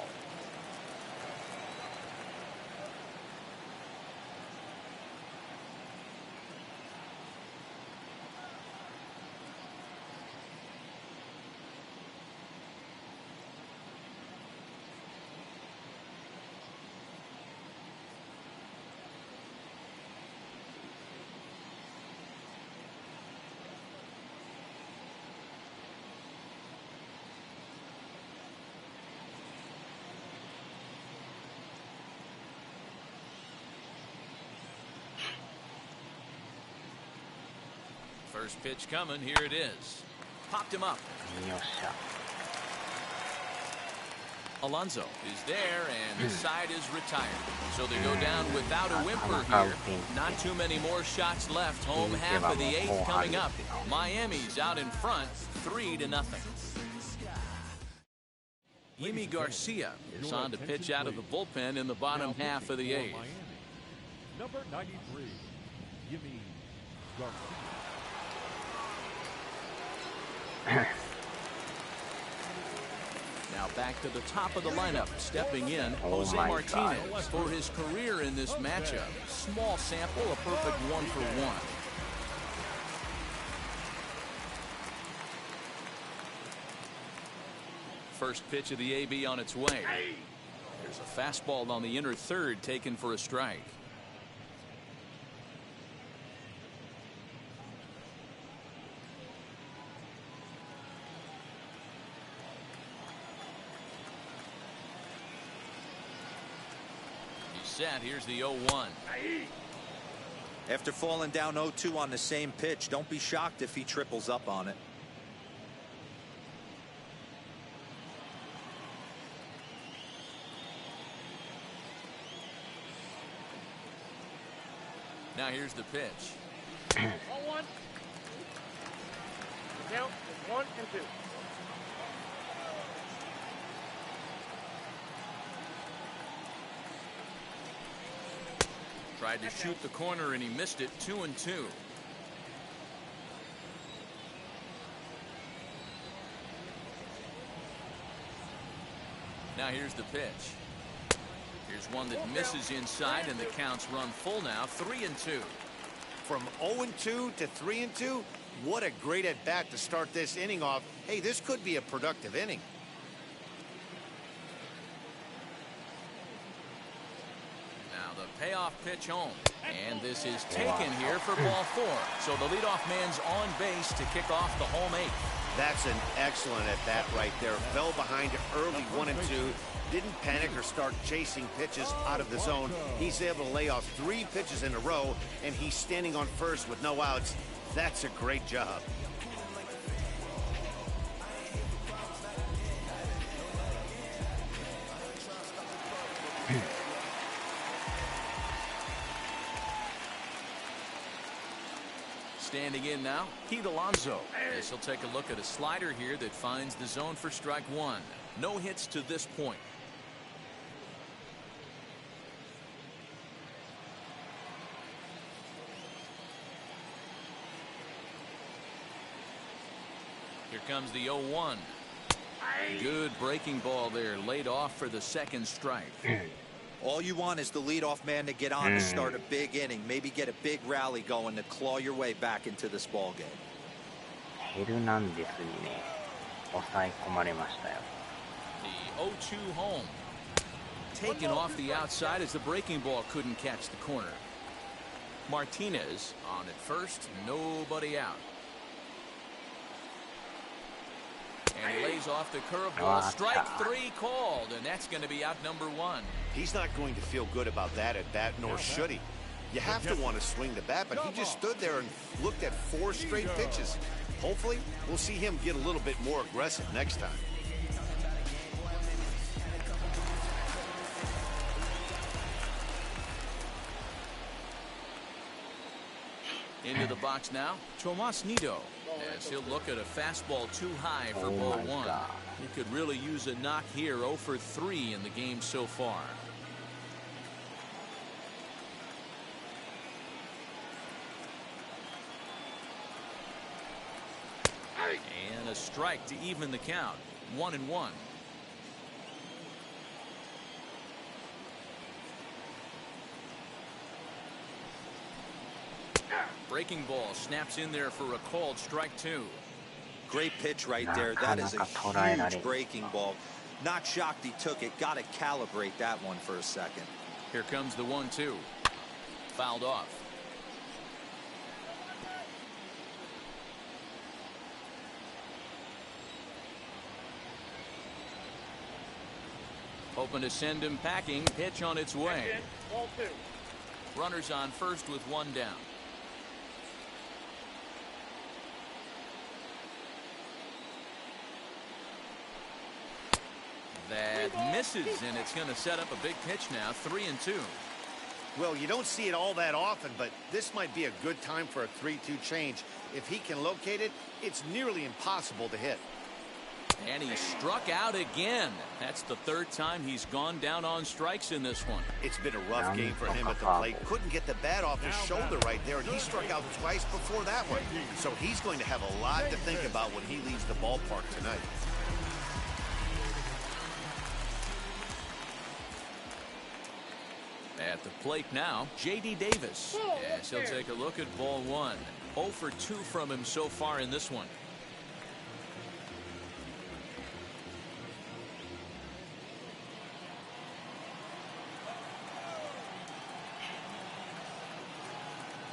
First pitch coming, here it is. Popped him up. よっしゃ。 Alonso is there, and the side is retired. So they go down without a whimper here. Not too many more shots left. Home half of the eighth coming up. Miami's out in front, 3-0. Yimi Garcia is on to pitch out of the bullpen in the bottom half of the eighth. Number 93, Yimi Garcia. Now back to the top of the lineup, stepping in, Jose Martinez for his career in this matchup. Small sample, a perfect 1-for-1. First pitch of the AB on its way. There's a fastball on the inner third taken for a strike. Set. Here's the 0-1. After falling down 0-2 on the same pitch, don't be shocked if he triples up on it. Now here's the pitch. 0-1. Count is 1 and 2. Tried to shoot the corner and he missed it. 2-2. Now here's the pitch. Here's one that misses inside, and the counts run full now. 3-2. From 0-2 to 3-2, what a great at bat to start this inning off. Hey, this could be a productive inning. Payoff pitch home, and this is taken here for ball 4. So the leadoff man's on base to kick off the home eighth. That's an excellent at bat right there. Fell behind early 1-2, didn't panic or start chasing pitches out of the zone. He's able to lay off 3 pitches in a row, and he's standing on first with no outs. That's a great job. Standing in now, Pete Alonso. As he'll take a look at a slider here that finds the zone for strike 1. No hits to this point. Here comes the 0-1. Good breaking ball there, laid off for the second strike. All you want is the leadoff man to get on to start a big inning, maybe get a big rally going to claw your way back into this ball game. ヘルナンデスにね、抑え込まれましたよ。 The 0-2 home. Taken off the outside as the breaking ball couldn't catch the corner. Martinez on at first, nobody out. And he lays off the curveball. Strike 3 called, and that's going to be out number 1. He's not going to feel good about that at bat, nor should he. You have to want to swing the bat, but he just stood there and looked at 4 straight pitches. Hopefully, we'll see him get a little bit more aggressive next time. Into the box now, Tomas Nido, as he'll look at a fastball too high for ball 1. He could really use a knock here. 0 for 3 in the game so far. And a strike to even the count. 1-1. Breaking ball snaps in there for a called strike 2. Great pitch right there. That is a huge breaking ball. Not shocked he took it. Got to calibrate that one for a second. Here comes the 1-2. Fouled off. Hoping to send him packing. Pitch on its way. Ball 2. Runners on first with 1 down. That misses, and it's going to set up a big pitch now, 3-2. Well, you don't see it all that often, but this might be a good time for a 3-2 change. If he can locate it, it's nearly impossible to hit. And he struck out again. That's the third time he's gone down on strikes in this one. It's been a rough game for him at the plate. Couldn't get the bat off his shoulder right there, and he struck out twice before that one. So he's going to have a lot to think about when he leaves the ballpark tonight. At the plate now, J.D. Davis. Yes, he'll take a look at ball one. 0 for 2 from him so far in this one.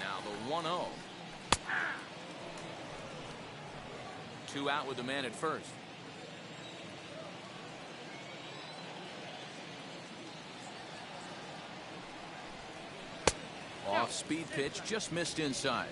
Now the 1-0. 2 out with the man at first. Off-speed pitch, just missed inside.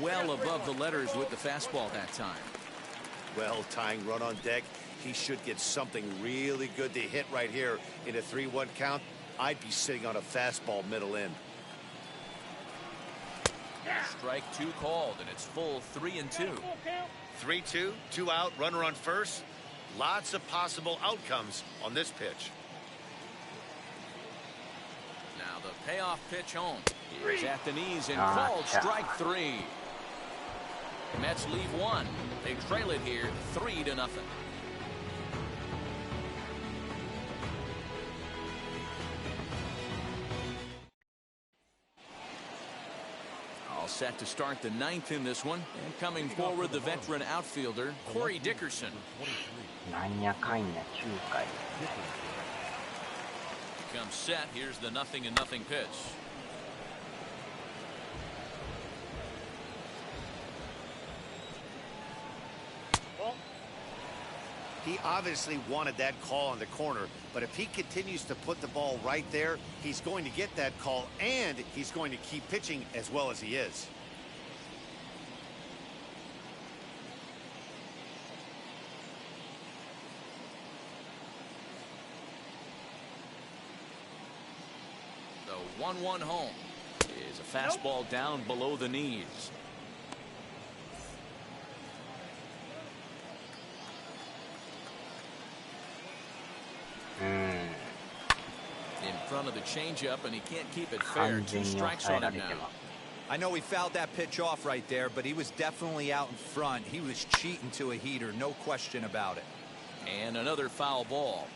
Well above the letters with the fastball that time. Well, tying run on deck. He should get something really good to hit right here in a 3-1 count. I'd be sitting on a fastball middle in. Strike 2 called, and it's full 3-2. 3-2, 2 out, runner on first. Lots of possible outcomes on this pitch. Now the payoff pitch home. Here's at the knees and called strike 3. Mets leave 1. They trail it here 3-0. All set to start the 9th in this one. And coming forward, the veteran outfielder, Corey Dickerson. Comes set. Here's the 0-0 pitch. He obviously wanted that call on the corner, but if he continues to put the ball right there, he's going to get that call, and he's going to keep pitching as well as he is. The 1-1 home is a fastball down below the knees. In front of the changeup, and he can't keep it fair. 2 strikes on him now. I know he fouled that pitch off right there, but he was definitely out in front. He was cheating to a heater, no question about it. And another foul ball.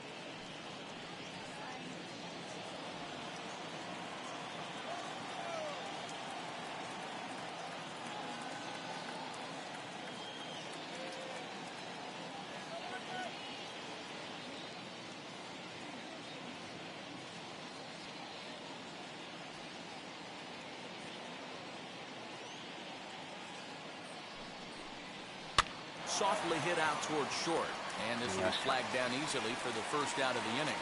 Softly hit out towards short, and this will be flagged down easily for the first out of the inning.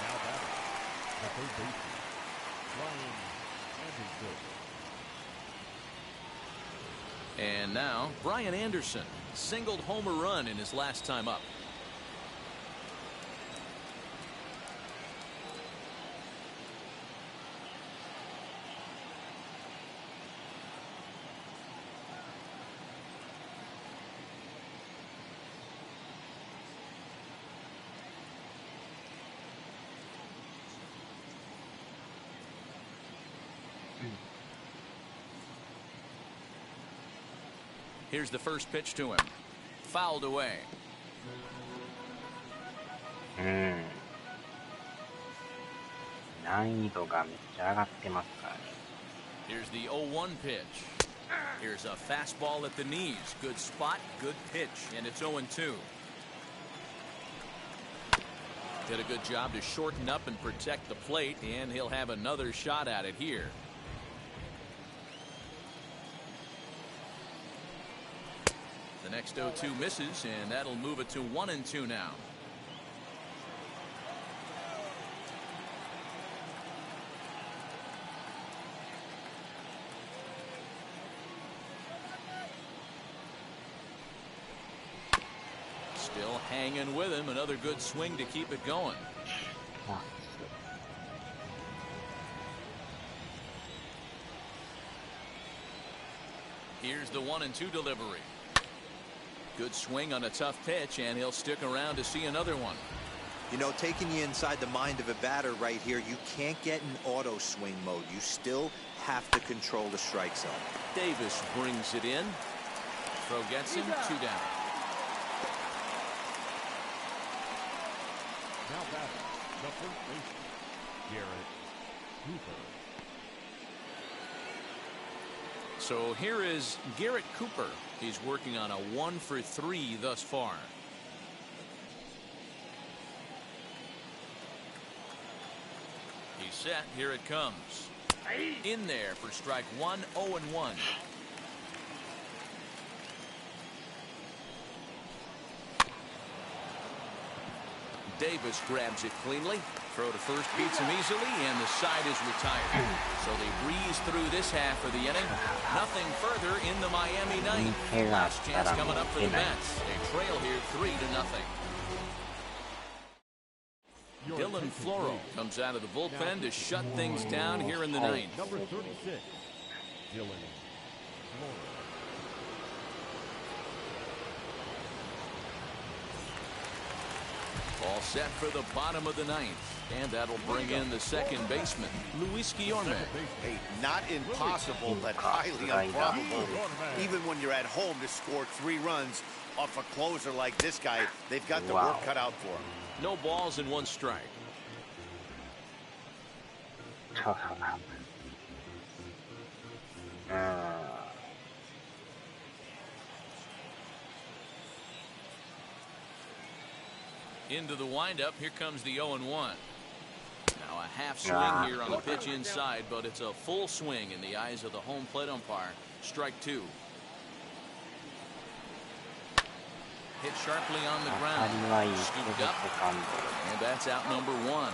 Now batting, the third baseman, Brian Anderson. And now Brian Anderson singled home a run in his last time up. Here's the first pitch to him. Fouled away. Here's the 0-1 pitch. Here's a fastball at the knees. Good spot, good pitch, and it's 0-2. Did a good job to shorten up and protect the plate, and he'll have another shot at it here. Next 0-2 misses, and that'll move it to 1-2 now. Still hanging with him. Another good swing to keep it going. Here's the 1-2 delivery. Good swing on a tough pitch, and he'll stick around to see another one. You know, taking you inside the mind of a batter right here, you can't get in auto swing mode. You still have to control the strike zone. Davis brings it in. Throw gets him, 2 down. Now batting, the first baseman, Garrett Cooper. So here is Garrett Cooper. He's working on a 1-for-3 thus far. He's set. Here it comes. In there for strike 1, 0-1. Davis grabs it cleanly. Throw to first beats him easily, and the side is retired. So they breeze through this half of the inning. Nothing further in the Miami ninth. Last chance coming up for the Mets. They trail here 3-0. Dylan Floro comes out of the bullpen to shut things down here in the ninth. Number 36, Dylan Floro. All set for the bottom of the ninth. And that'll bring in the second baseman, Luis Guillorme. Hey, not impossible, but highly improbable. Even when you're at home to score 3 runs off a closer like this guy, they've got the work cut out for him. No balls and 1 strike. Into the windup. Here comes the 0-1. Now a half swing here on the pitch inside, but it's a full swing in the eyes of the home plate umpire. Strike 2. Hit sharply on the ground. Scooped up. And that's out number 1.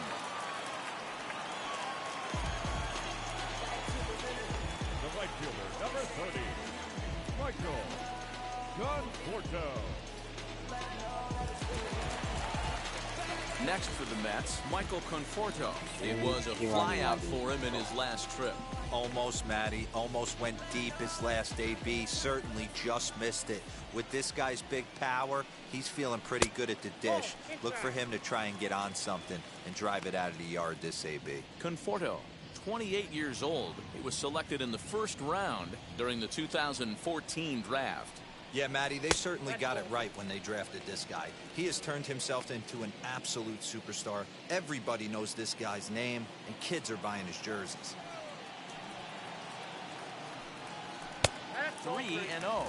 The right fielder, number 30, Michael Conforto. Next for the Mets, Michael Conforto. It was a flyout for him in his last trip. Almost, Matty. Almost went deep his last AB. Certainly just missed it. With this guy's big power, he's feeling pretty good at the dish. Look for him to try and get on something and drive it out of the yard this AB. Conforto, 28 years old. He was selected in the first round during the 2014 draft. Yeah, Matty, they certainly got it right when they drafted this guy. He has turned himself into an absolute superstar. Everybody knows this guy's name, and kids are buying his jerseys. 3-0.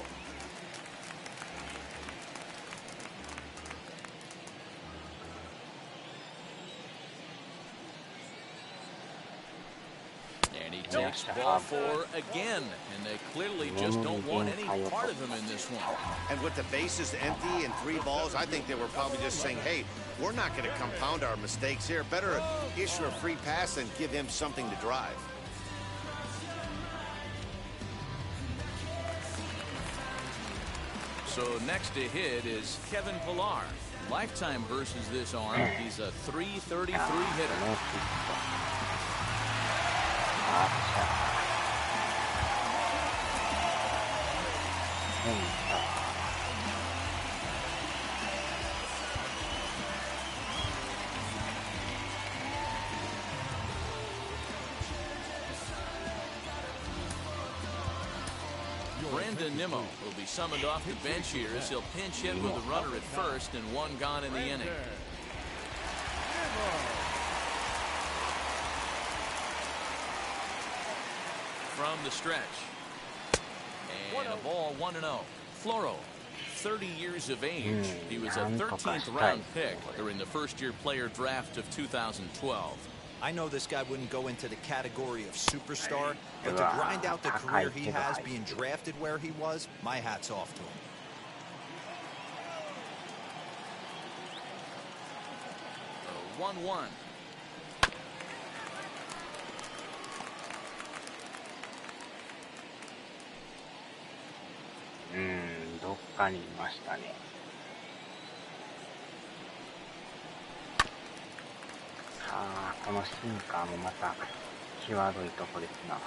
And he takes ball 4 again, and they clearly just don't want any part of him in this one. And with the bases empty and 3 balls, I think they were probably just saying, hey, we're not going to compound our mistakes here. Better issue a free pass and give him something to drive. So next to hit is Kevin Pillar. Lifetime versus this arm. He's a .333 hitter. Brandon Nimmo will be summoned off the bench here as he'll pinch hit with the runner at first and 1 gone in the inning. From the stretch. And a ball 1-0. Floro, 30 years of age. He was a 13th round pick during the first-year player draft of 2012. I know this guy wouldn't go into the category of superstar, but to grind out the career he has being drafted where he was, my hat's off to him. 1-1. どっかにいましたね。さあ、このシンカーもまた際どいとこですな。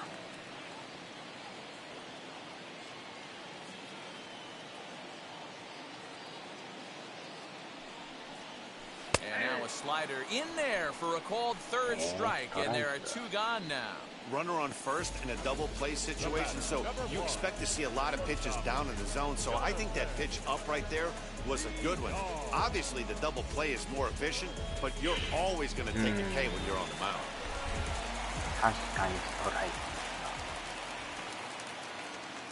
And now a slider in there for a called third strike, and there are 2 gone now. Runner on first in a double play situation, so you expect to see a lot of pitches down in the zone. So I think that pitch up right there was a good one. Obviously, the double play is more efficient, but you're always going to take a K when you're on the mound. 確かにストライ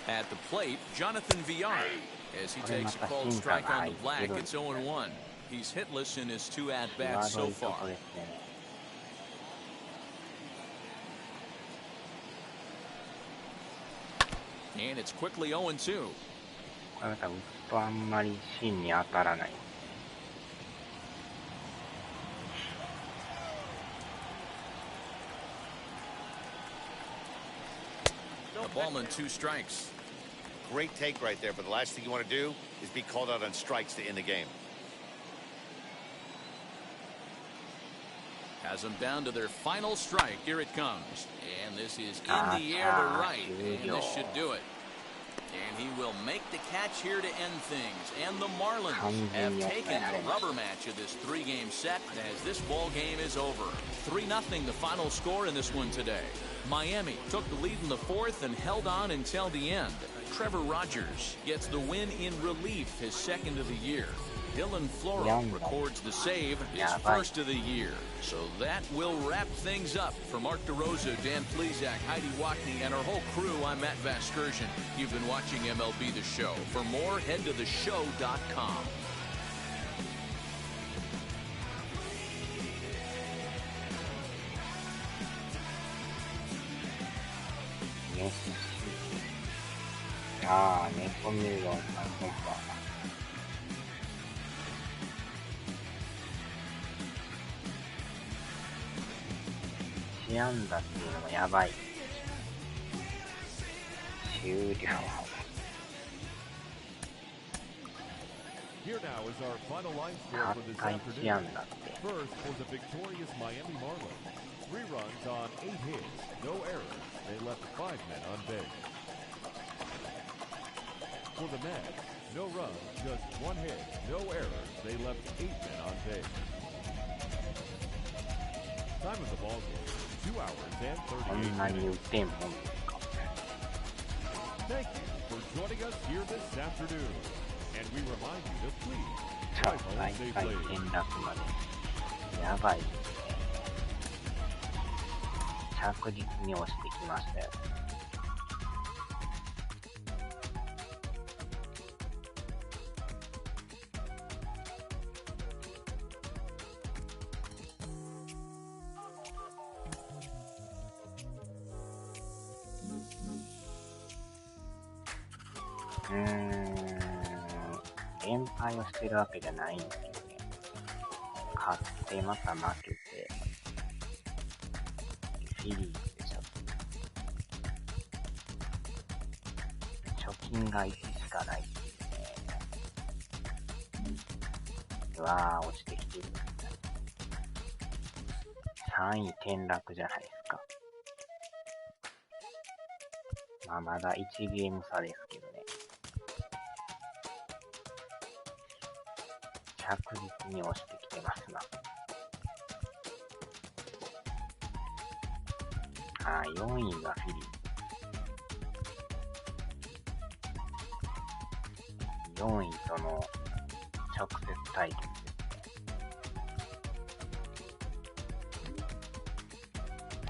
ク。 At the plate, Jonathan Villar, as he takes a called strike on the black. It's 0-1. He's hitless in his 2 at-bats so far. And it's quickly 0-2. これまた打つとあんまり芯に当たらない。A ball and 2 strikes. Great take right there, but the last thing you want to do is be called out on strikes to end the game. Has them down to their final strike. Here it comes. And this is in the air to right. And this should do it. And he will make the catch here to end things. And the Marlins have taken the rubber match of this 3-game set as this ball game is over. 3-0 the final score in this one today. Miami took the lead in the 4th and held on until the end. Trevor Rogers gets the win in relief, his 2nd of the year. Dylan Floro records the save, his 1st of the year. So that will wrap things up. For Mark DeRosa, Dan Plesac, Heidi Wackney, and our whole crew, I'm Matt Vasgersian. You've been watching MLB The Show. For more, head to theshow.com. Here now is our final line score for this afternoon. First for the victorious Miami Marlins. 3 runs on 8 hits, no errors. They left 5 men on base. For the Mets, no runs, just 1 hit, no errors. They left 8 men on base. Time of the ball game, 2 hours and 38 minutes. Thank you for joining us here this afternoon. And we remind you to please drive home safely. やばいですね。着実に押してきましたよ。連敗をしてるわけじゃないんですけどね。勝ってまた負けて、フィリーズでしょ。貯金が1しかないっていうね。うわー、落ちてきてる。3位転落じゃないですか。まあまだ1ゲーム差ですけどね。着実に押してきてますな。4位がフィリー。4位との直接対決です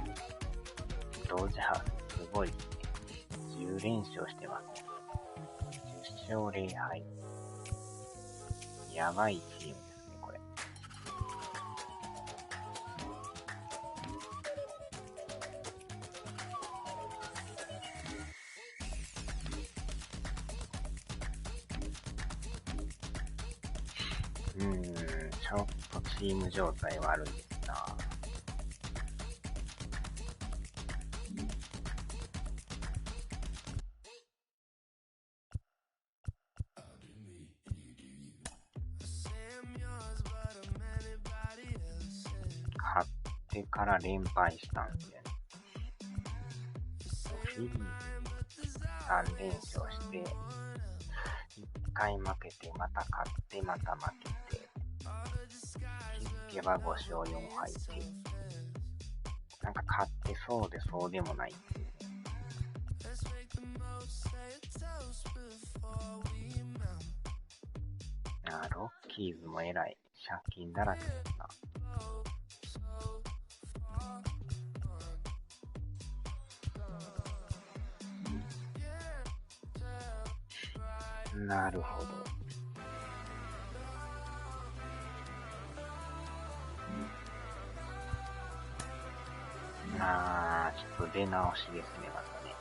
ね。ドジャースすごいですね。10連勝してますね。10勝0敗。やばいチームですね、これ。ちょっとチーム状態悪いですな。勝ってから連敗したんですよね。フィリーズ3連勝して、1回負けて、また勝って、また負けて、気づけば5勝4敗っていう。なんか勝ってそうでそうでもないっていうね。ロッキーズもえらい借金だらけですな。なるほど。ちょっと出直しですね、またね。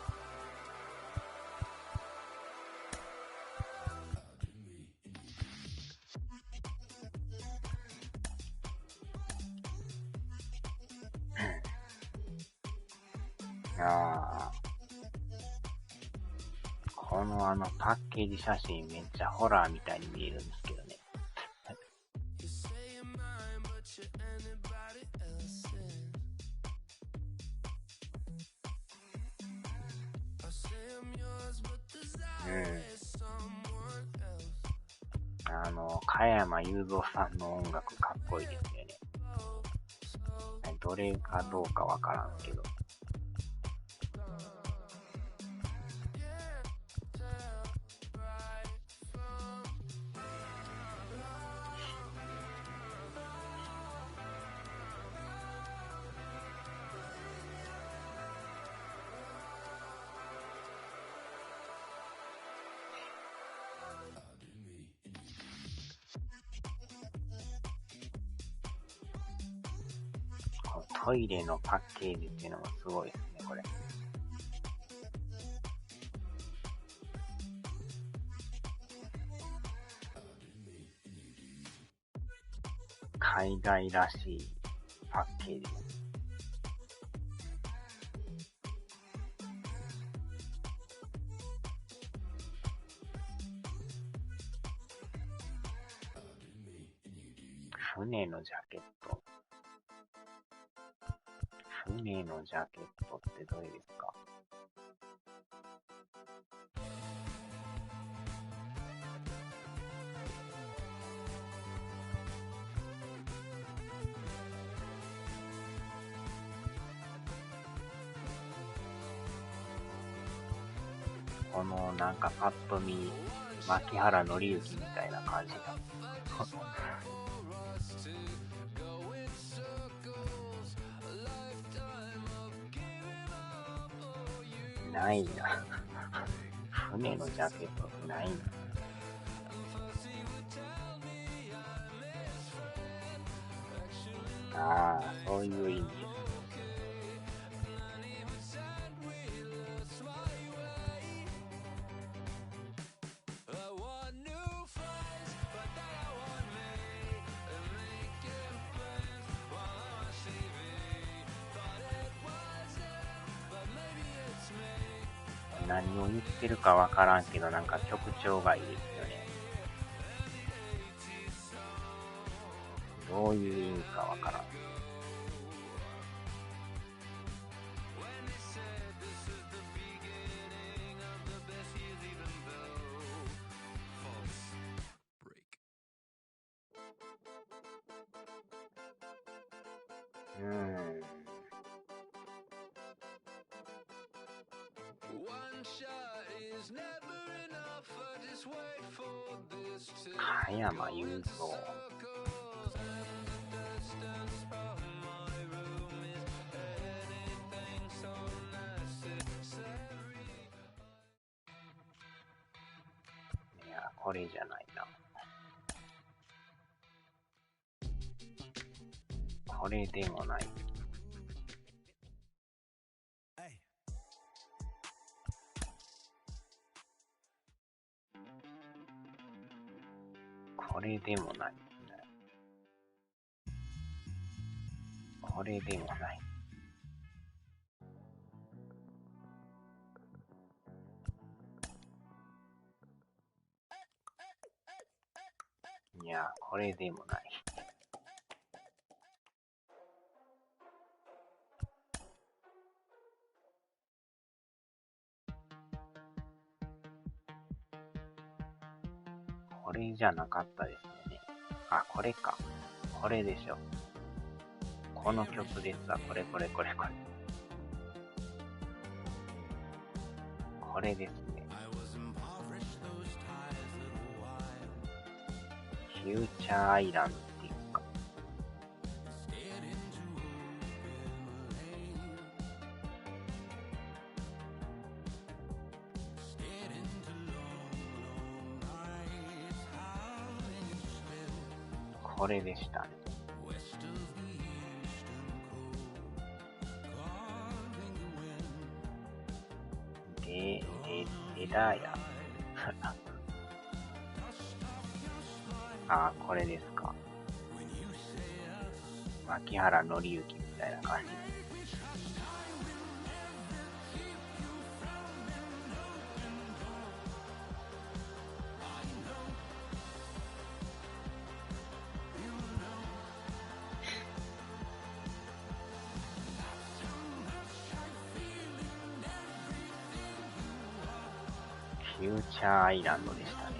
このパッケージ写真めっちゃホラーみたいに見えるんですけどね。加山雄三さんの音楽かっこいいですよね。どれかどうかわからんけど。トイレのパッケージっていうのもすごいですね、これ。海外らしいパッケージです。船のジャケット。船のジャケットってどれですか？このなんかパッと見、牧原紀之みたいな感じだ。ないな。船のジャケットってないな。そういう意味です。何を言ってるかわからんけど、なんか曲調がいいですよね。どういう意味かわからん。加山雄三。いや、これじゃないな。これでもない。これでもない。これでもない。いや、これでもない。これじゃなかったですよね。あ、これか。これでしょ。この曲ですわ。これ。これですね。フューチャーアイランドっていうか。これでしたね。でだや。あ、これですか。牧原紀之みたいな感じ。フューチャーアイランドでしたね。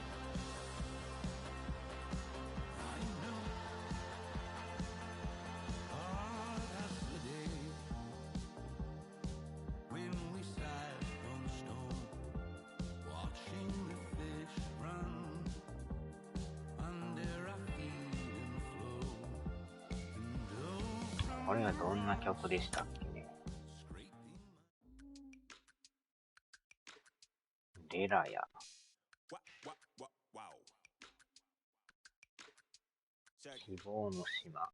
これはどんな曲でしたっけね。レラや。希望の島。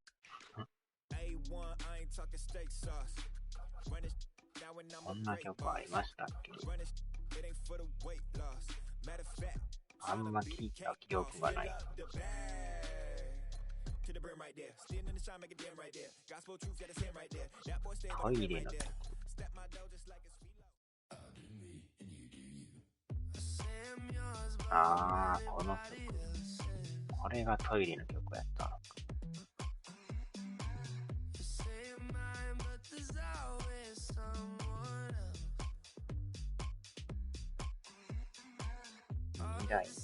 こんな曲ありましたっけ。あんま聞いた記憶がない。トイレの曲。あー、この曲。これがトイレの曲やったのか。未来の詩。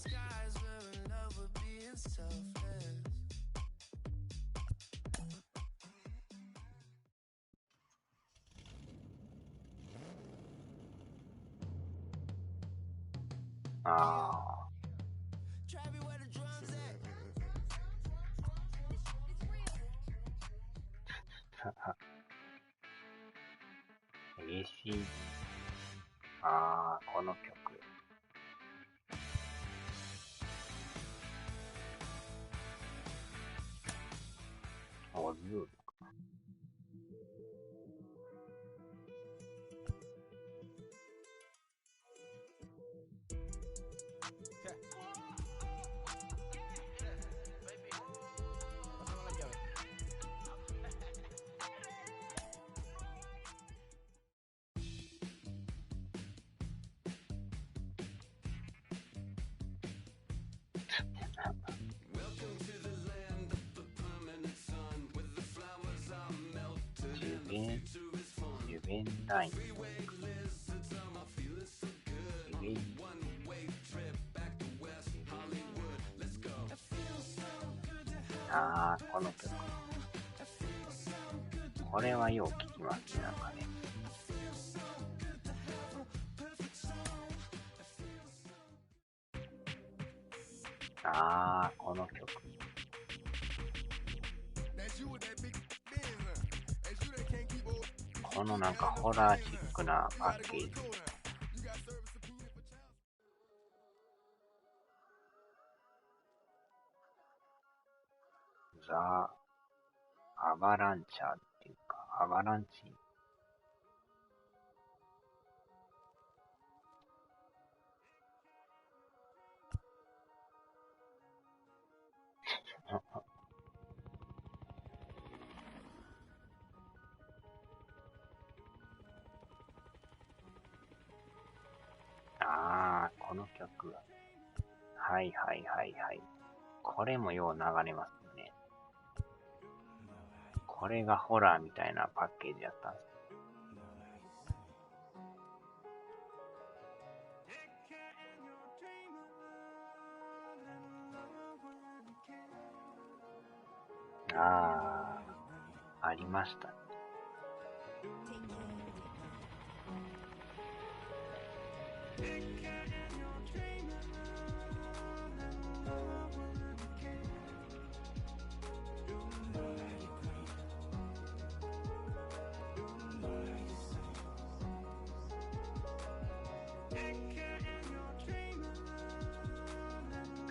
あー。嬉しい。あー、この曲。オズーム。ジュベンダイン。あー、この曲。これはよう聞きますね、なんかね。あー、この曲。このなんかホラーチックなパッケージ。ザ・アバランチャーっていうか、アバランチ。曲。はいはいはいはい。これもよう流れますね。これがホラーみたいなパッケージやったんです。ああ、ありましたね。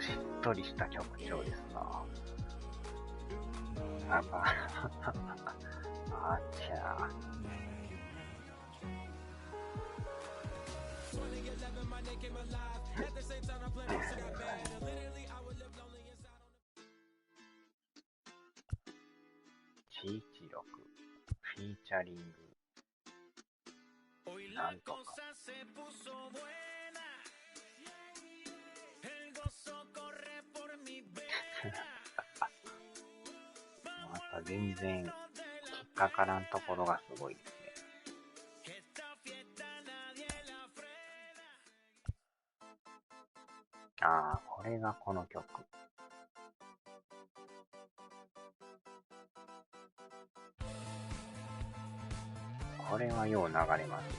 しっとりした曲調ですな。あば、あちゃー。G16フィーチャリングなんとかまた全然引っかからんところがすごいですね。ああ、これがこの曲。これはよう流れますね。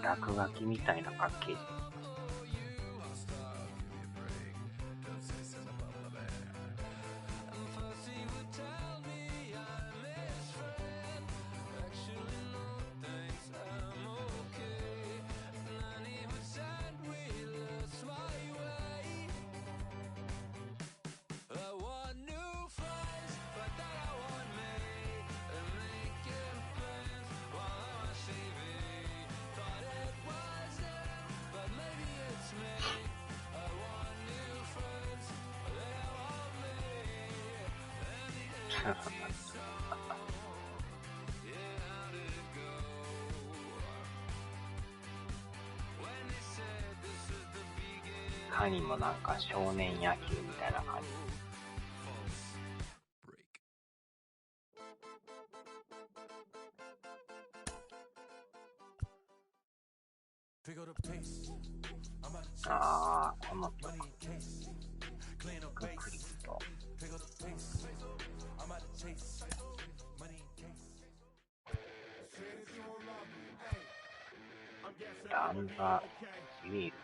落書きみたいなパッケージ。他にもなんか少年野球みたいな感じ。ああ、この曲。クリスト。ランザ・ジュエル。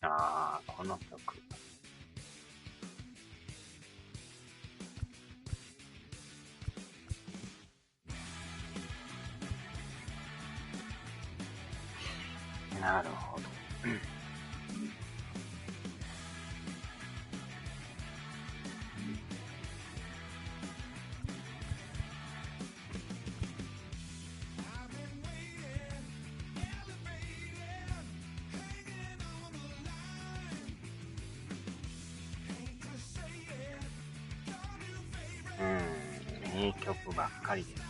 ああ、この曲。なるほど。名曲ばっかりですね。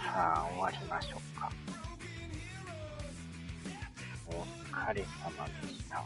さあ、終わりましょうか。お疲れ様でした。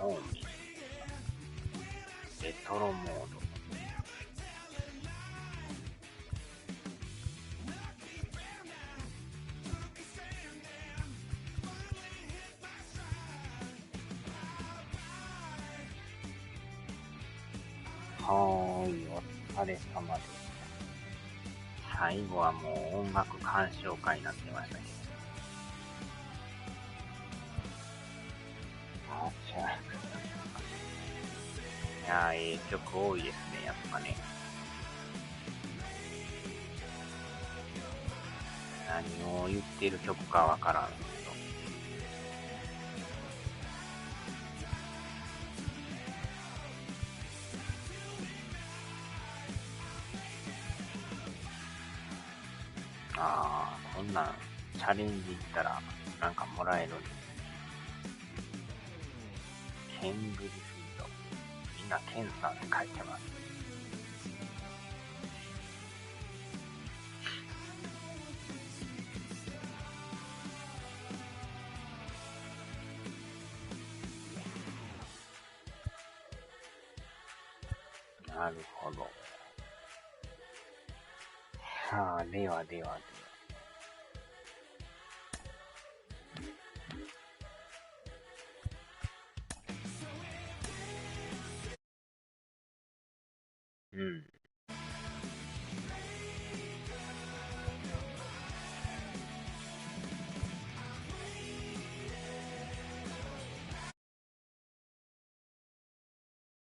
ホームレトロモード。はーい、お疲れ様でした。最後はもう音楽鑑賞会になってましたけど。いやー、曲多いですね、やっぱね。何を言ってる曲かわからんけど。あー、こんなんチャレンジ行ったらなんかもらえるんです。ケングリフィード。みんなケンさんって書いてます。なるほど。さあ、では。うん。